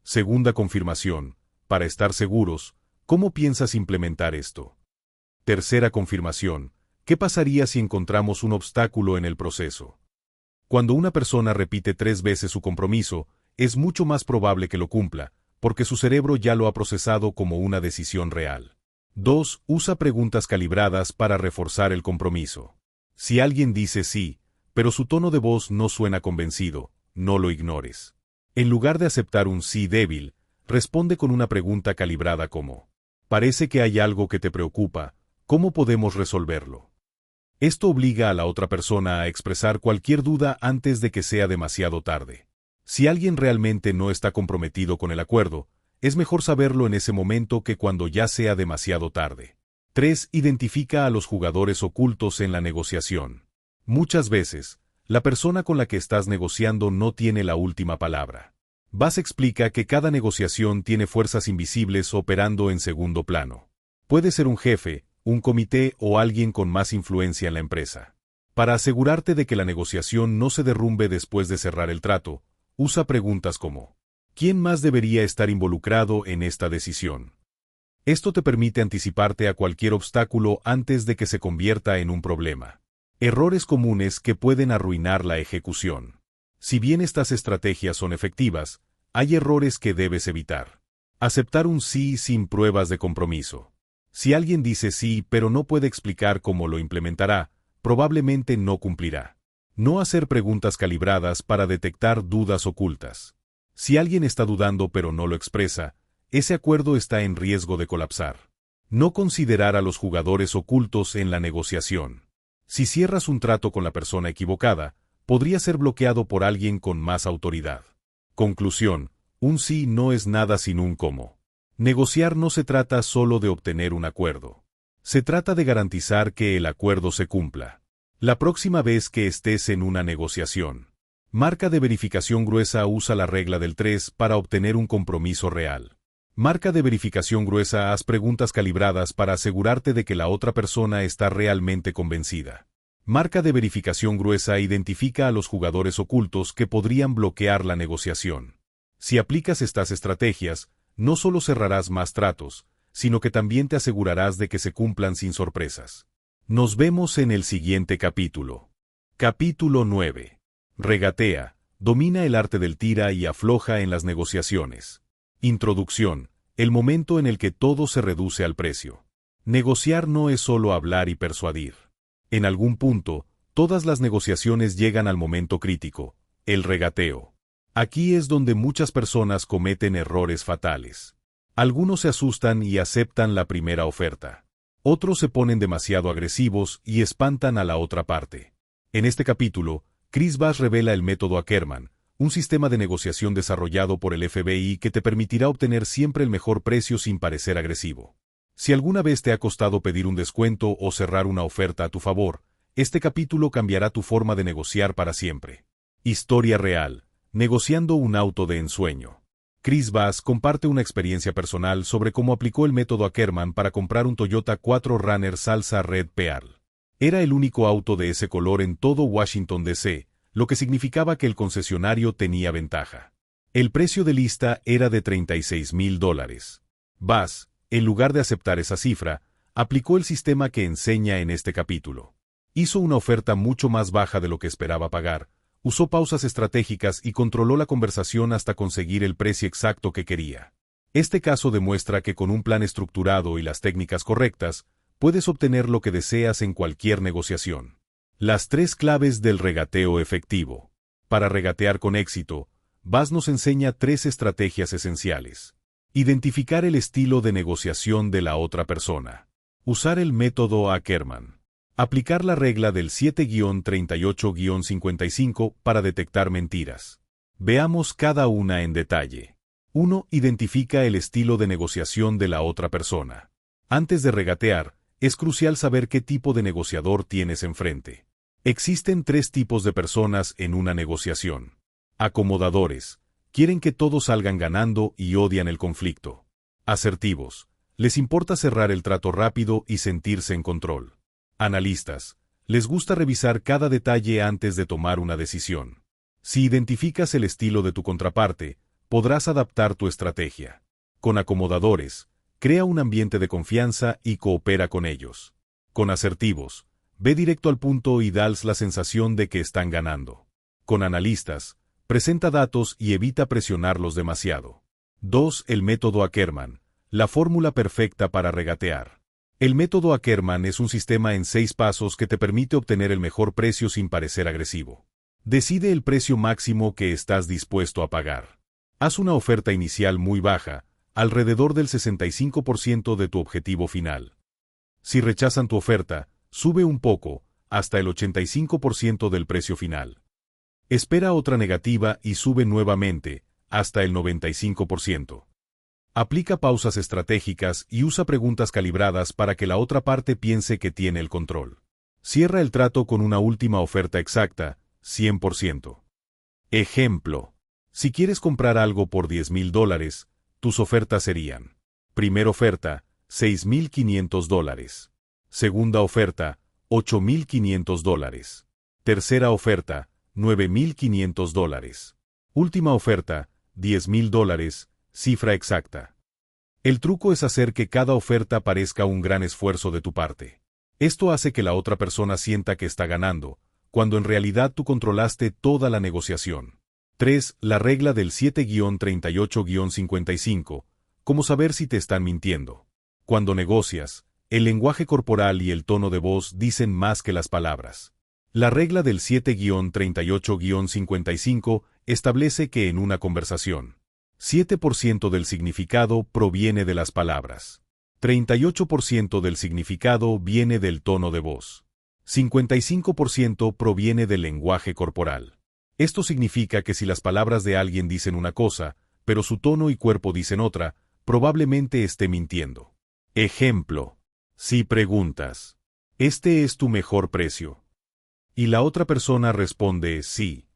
Segunda confirmación: para estar seguros, ¿cómo piensas implementar esto? Tercera confirmación. ¿Qué pasaría si encontramos un obstáculo en el proceso? Cuando una persona repite 3 veces su compromiso, es mucho más probable que lo cumpla, porque su cerebro ya lo ha procesado como una decisión real. 2. Usa preguntas calibradas para reforzar el compromiso. Si alguien dice sí, pero su tono de voz no suena convencido, no lo ignores. En lugar de aceptar un sí débil, responde con una pregunta calibrada como: parece que hay algo que te preocupa, ¿cómo podemos resolverlo? Esto obliga a la otra persona a expresar cualquier duda antes de que sea demasiado tarde. Si alguien realmente no está comprometido con el acuerdo, es mejor saberlo en ese momento que cuando ya sea demasiado tarde. 3. Identifica a los jugadores ocultos en la negociación. Muchas veces, la persona con la que estás negociando no tiene la última palabra. Bass explica que cada negociación tiene fuerzas invisibles operando en segundo plano. Puede ser un jefe, un comité o alguien con más influencia en la empresa. Para asegurarte de que la negociación no se derrumbe después de cerrar el trato, usa preguntas como: ¿quién más debería estar involucrado en esta decisión? Esto te permite anticiparte a cualquier obstáculo antes de que se convierta en un problema. Errores comunes que pueden arruinar la ejecución. Si bien estas estrategias son efectivas, hay errores que debes evitar. Aceptar un sí sin pruebas de compromiso. Si alguien dice sí pero no puede explicar cómo lo implementará, probablemente no cumplirá. No hacer preguntas calibradas para detectar dudas ocultas. Si alguien está dudando pero no lo expresa, ese acuerdo está en riesgo de colapsar. No considerar a los jugadores ocultos en la negociación. Si cierras un trato con la persona equivocada, podría ser bloqueado por alguien con más autoridad. Conclusión: un sí no es nada sin un cómo. Negociar no se trata solo de obtener un acuerdo. Se trata de garantizar que el acuerdo se cumpla. La próxima vez que estés en una negociación, marca de verificación gruesa usa la regla del 3 para obtener un compromiso real. Marca de verificación gruesa haz preguntas calibradas para asegurarte de que la otra persona está realmente convencida. Marca de verificación gruesa identifica a los jugadores ocultos que podrían bloquear la negociación. Si aplicas estas estrategias, no solo cerrarás más tratos, sino que también te asegurarás de que se cumplan sin sorpresas. Nos vemos en el siguiente capítulo. Capítulo 9. Regatea, domina el arte del tira y afloja en las negociaciones. Introducción, el momento en el que todo se reduce al precio. Negociar no es solo hablar y persuadir. En algún punto, todas las negociaciones llegan al momento crítico, el regateo. Aquí es donde muchas personas cometen errores fatales. Algunos se asustan y aceptan la primera oferta. Otros se ponen demasiado agresivos y espantan a la otra parte. En este capítulo, Chris Bass revela el método Ackerman, un sistema de negociación desarrollado por el FBI que te permitirá obtener siempre el mejor precio sin parecer agresivo. Si alguna vez te ha costado pedir un descuento o cerrar una oferta a tu favor, este capítulo cambiará tu forma de negociar para siempre. Historia real. Negociando un auto de ensueño. Chris Bass comparte una experiencia personal sobre cómo aplicó el método Ackerman para comprar un Toyota 4Runner Salsa Red Pearl. Era el único auto de ese color en todo Washington, D.C., lo que significaba que el concesionario tenía ventaja. El precio de lista era de $36,000. Bass, en lugar de aceptar esa cifra, aplicó el sistema que enseña en este capítulo. Hizo una oferta mucho más baja de lo que esperaba pagar, usó pausas estratégicas y controló la conversación hasta conseguir el precio exacto que quería. Este caso demuestra que con un plan estructurado y las técnicas correctas, puedes obtener lo que deseas en cualquier negociación. Las 3 claves del regateo efectivo. Para regatear con éxito, Bass nos enseña 3 estrategias esenciales. Identificar el estilo de negociación de la otra persona. Usar el método Ackerman. Aplicar la regla del 7-38-55 para detectar mentiras. Veamos cada una en detalle. 1. Identifica el estilo de negociación de la otra persona. Antes de regatear, es crucial saber qué tipo de negociador tienes enfrente. Existen 3 tipos de personas en una negociación. Acomodadores. Quieren que todos salgan ganando y odian el conflicto. Asertivos. Les importa cerrar el trato rápido y sentirse en control. Analistas. Les gusta revisar cada detalle antes de tomar una decisión. Si identificas el estilo de tu contraparte, podrás adaptar tu estrategia. Con acomodadores, crea un ambiente de confianza y coopera con ellos. Con asertivos, ve directo al punto y dales la sensación de que están ganando. Con analistas, presenta datos y evita presionarlos demasiado. 2. El método Ackerman, la fórmula perfecta para regatear. El método Ackerman es un sistema en 6 pasos que te permite obtener el mejor precio sin parecer agresivo. Decide el precio máximo que estás dispuesto a pagar. Haz una oferta inicial muy baja, alrededor del 65% de tu objetivo final. Si rechazan tu oferta, sube un poco, hasta el 85% del precio final. Espera otra negativa y sube nuevamente, hasta el 95%. Aplica pausas estratégicas y usa preguntas calibradas para que la otra parte piense que tiene el control. Cierra el trato con una última oferta exacta, 100%. Ejemplo. Si quieres comprar algo por $10,000, tus ofertas serían: primera oferta, $6,500. Segunda oferta, $8,500. Tercera oferta, $9,500. Última oferta, $10,000, cifra exacta. El truco es hacer que cada oferta parezca un gran esfuerzo de tu parte. Esto hace que la otra persona sienta que está ganando, cuando en realidad tú controlaste toda la negociación. 3. La regla del 7-38-55. ¿Cómo saber si te están mintiendo? Cuando negocias, el lenguaje corporal y el tono de voz dicen más que las palabras. La regla del 7-38-55 establece que en una conversación, 7% del significado proviene de las palabras, 38% del significado viene del tono de voz, 55% proviene del lenguaje corporal. Esto significa que si las palabras de alguien dicen una cosa, pero su tono y cuerpo dicen otra, probablemente esté mintiendo. Ejemplo. Si preguntas, ¿este es tu mejor precio? Y la otra persona responde sí,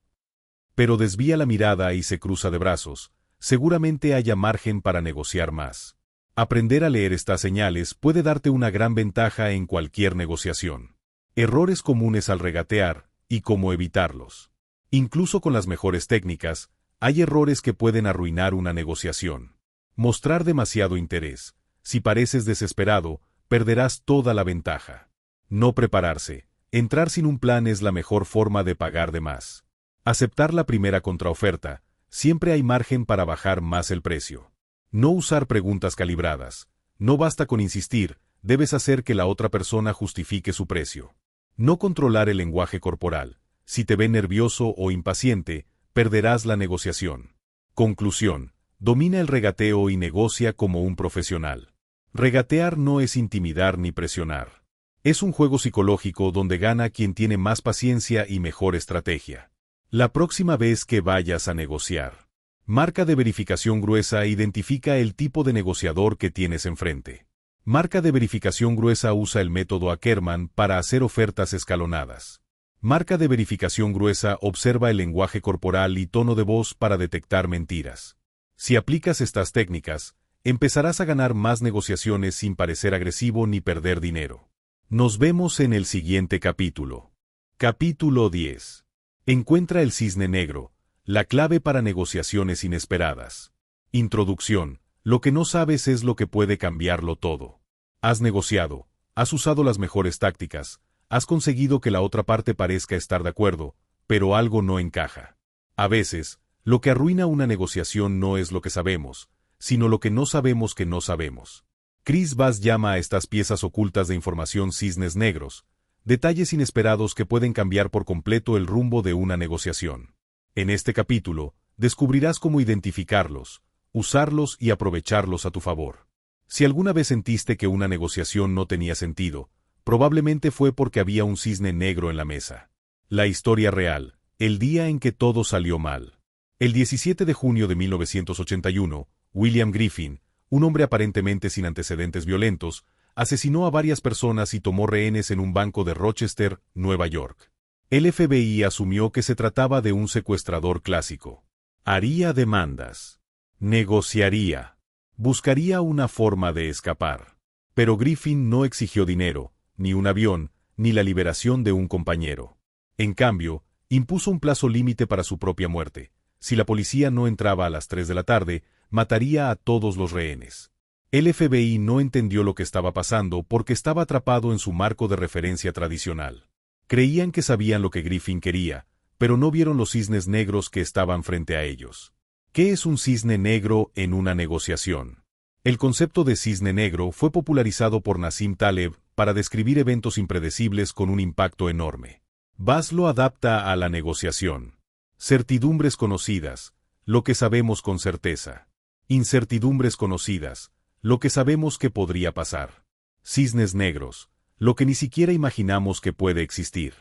pero desvía la mirada y se cruza de brazos, seguramente haya margen para negociar más. Aprender a leer estas señales puede darte una gran ventaja en cualquier negociación. Errores comunes al regatear y cómo evitarlos. Incluso con las mejores técnicas, hay errores que pueden arruinar una negociación. Mostrar demasiado interés. Si pareces desesperado, perderás toda la ventaja. No prepararse. Entrar sin un plan es la mejor forma de pagar de más. Aceptar la primera contraoferta. Siempre hay margen para bajar más el precio. No usar preguntas calibradas. No basta con insistir, debes hacer que la otra persona justifique su precio. No controlar el lenguaje corporal. Si te ve nervioso o impaciente, perderás la negociación. Conclusión. Domina el regateo y negocia como un profesional. Regatear no es intimidar ni presionar. Es un juego psicológico donde gana quien tiene más paciencia y mejor estrategia. La próxima vez que vayas a negociar, marca de verificación gruesa identifica el tipo de negociador que tienes enfrente. Marca de verificación gruesa usa el método Ackerman para hacer ofertas escalonadas. Marca de verificación gruesa observa el lenguaje corporal y tono de voz para detectar mentiras. Si aplicas estas técnicas, empezarás a ganar más negociaciones sin parecer agresivo ni perder dinero. Nos vemos en el siguiente capítulo. Capítulo 10. Encuentra el cisne negro, la clave para negociaciones inesperadas. Introducción. Lo que no sabes es lo que puede cambiarlo todo. Has negociado, has usado las mejores tácticas, has conseguido que la otra parte parezca estar de acuerdo, pero algo no encaja. A veces, lo que arruina una negociación no es lo que sabemos, sino lo que no sabemos que no sabemos. Chris Bass llama a estas piezas ocultas de información cisnes negros, detalles inesperados que pueden cambiar por completo el rumbo de una negociación. En este capítulo, descubrirás cómo identificarlos, usarlos y aprovecharlos a tu favor. Si alguna vez sentiste que una negociación no tenía sentido, probablemente fue porque había un cisne negro en la mesa. La historia real, el día en que todo salió mal. El 17 de junio de 1981, William Griffin, un hombre aparentemente sin antecedentes violentos, asesinó a varias personas y tomó rehenes en un banco de Rochester, Nueva York. El FBI asumió que se trataba de un secuestrador clásico. Haría demandas. Negociaría. Buscaría una forma de escapar. Pero Griffin no exigió dinero, ni un avión, ni la liberación de un compañero. En cambio, impuso un plazo límite para su propia muerte. Si la policía no entraba a las 3 de la tarde, mataría a todos los rehenes. El FBI no entendió lo que estaba pasando porque estaba atrapado en su marco de referencia tradicional. Creían que sabían lo que Griffin quería, pero no vieron los cisnes negros que estaban frente a ellos. ¿Qué es un cisne negro en una negociación? El concepto de cisne negro fue popularizado por Nassim Taleb para describir eventos impredecibles con un impacto enorme. Bass lo adapta a la negociación. Certidumbres conocidas, lo que sabemos con certeza. Incertidumbres conocidas, lo que sabemos que podría pasar. Cisnes negros, lo que ni siquiera imaginamos que puede existir.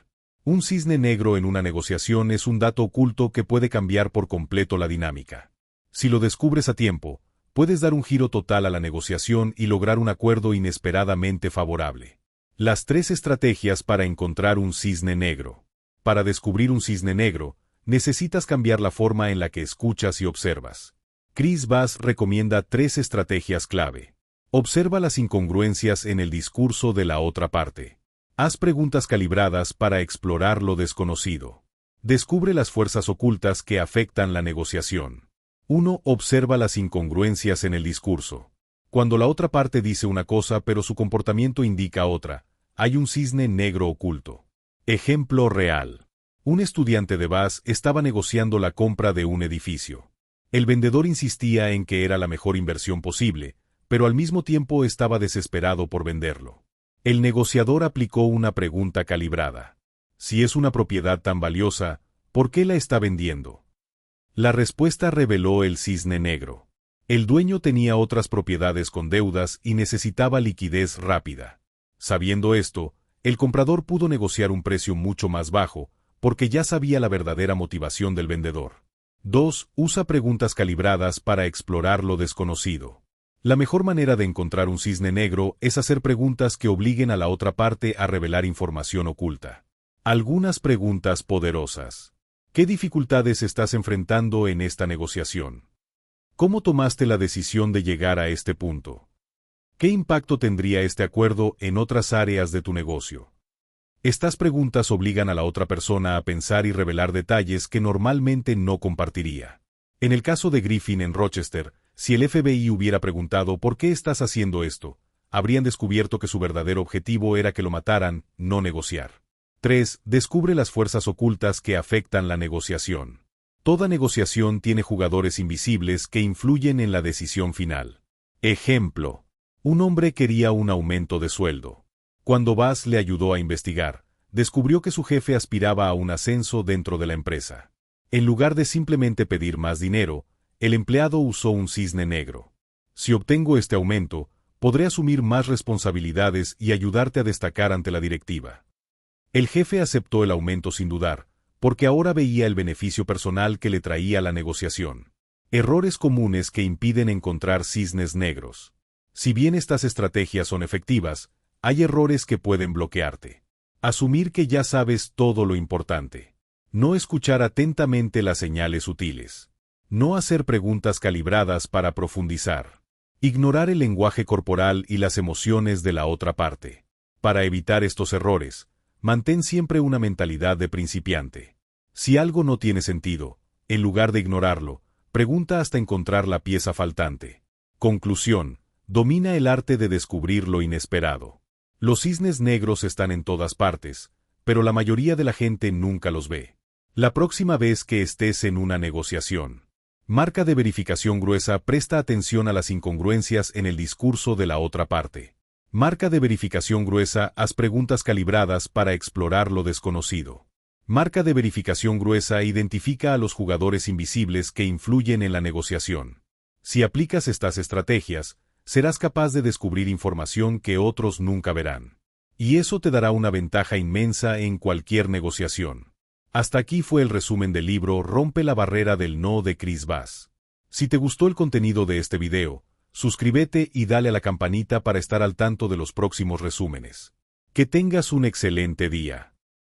Un cisne negro en una negociación es un dato oculto que puede cambiar por completo la dinámica. Si lo descubres a tiempo, puedes dar un giro total a la negociación y lograr un acuerdo inesperadamente favorable. Las 3 estrategias para encontrar un cisne negro. Para descubrir un cisne negro, necesitas cambiar la forma en la que escuchas y observas. Chris Bass recomienda 3 estrategias clave. Observa las incongruencias en el discurso de la otra parte. Haz preguntas calibradas para explorar lo desconocido. Descubre las fuerzas ocultas que afectan la negociación. 1. Observa las incongruencias en el discurso. Cuando la otra parte dice una cosa pero su comportamiento indica otra, hay un cisne negro oculto. Ejemplo real. Un estudiante de Bass estaba negociando la compra de un edificio. El vendedor insistía en que era la mejor inversión posible, pero al mismo tiempo estaba desesperado por venderlo. El negociador aplicó una pregunta calibrada. Si es una propiedad tan valiosa, ¿por qué la está vendiendo? La respuesta reveló el cisne negro. El dueño tenía otras propiedades con deudas y necesitaba liquidez rápida. Sabiendo esto, el comprador pudo negociar un precio mucho más bajo, porque ya sabía la verdadera motivación del vendedor. 2. Usa preguntas calibradas para explorar lo desconocido. La mejor manera de encontrar un cisne negro es hacer preguntas que obliguen a la otra parte a revelar información oculta. Algunas preguntas poderosas. ¿Qué dificultades estás enfrentando en esta negociación? ¿Cómo tomaste la decisión de llegar a este punto? ¿Qué impacto tendría este acuerdo en otras áreas de tu negocio? Estas preguntas obligan a la otra persona a pensar y revelar detalles que normalmente no compartiría. En el caso de Griffin en Rochester, si el FBI hubiera preguntado ¿por qué estás haciendo esto?, habrían descubierto que su verdadero objetivo era que lo mataran, no negociar. 3. Descubre las fuerzas ocultas que afectan la negociación. Toda negociación tiene jugadores invisibles que influyen en la decisión final. Ejemplo. Un hombre quería un aumento de sueldo. Cuando Bass le ayudó a investigar, descubrió que su jefe aspiraba a un ascenso dentro de la empresa. En lugar de simplemente pedir más dinero, el empleado usó un cisne negro. Si obtengo este aumento, podré asumir más responsabilidades y ayudarte a destacar ante la directiva. El jefe aceptó el aumento sin dudar, porque ahora veía el beneficio personal que le traía la negociación. Errores comunes que impiden encontrar cisnes negros. Si bien estas estrategias son efectivas, hay errores que pueden bloquearte. Asumir que ya sabes todo lo importante. No escuchar atentamente las señales sutiles. No hacer preguntas calibradas para profundizar. Ignorar el lenguaje corporal y las emociones de la otra parte. Para evitar estos errores, mantén siempre una mentalidad de principiante. Si algo no tiene sentido, en lugar de ignorarlo, pregunta hasta encontrar la pieza faltante. Conclusión: domina el arte de descubrir lo inesperado. Los cisnes negros están en todas partes, pero la mayoría de la gente nunca los ve. La próxima vez que estés en una negociación, marca de verificación gruesa, presta atención a las incongruencias en el discurso de la otra parte. Marca de verificación gruesa, haz preguntas calibradas para explorar lo desconocido. Marca de verificación gruesa, identifica a los jugadores invisibles que influyen en la negociación. Si aplicas estas estrategias, serás capaz de descubrir información que otros nunca verán. Y eso te dará una ventaja inmensa en cualquier negociación. Hasta aquí fue el resumen del libro Rompe la barrera del no de Chris Bass. Si te gustó el contenido de este video, suscríbete y dale a la campanita para estar al tanto de los próximos resúmenes. Que tengas un excelente día.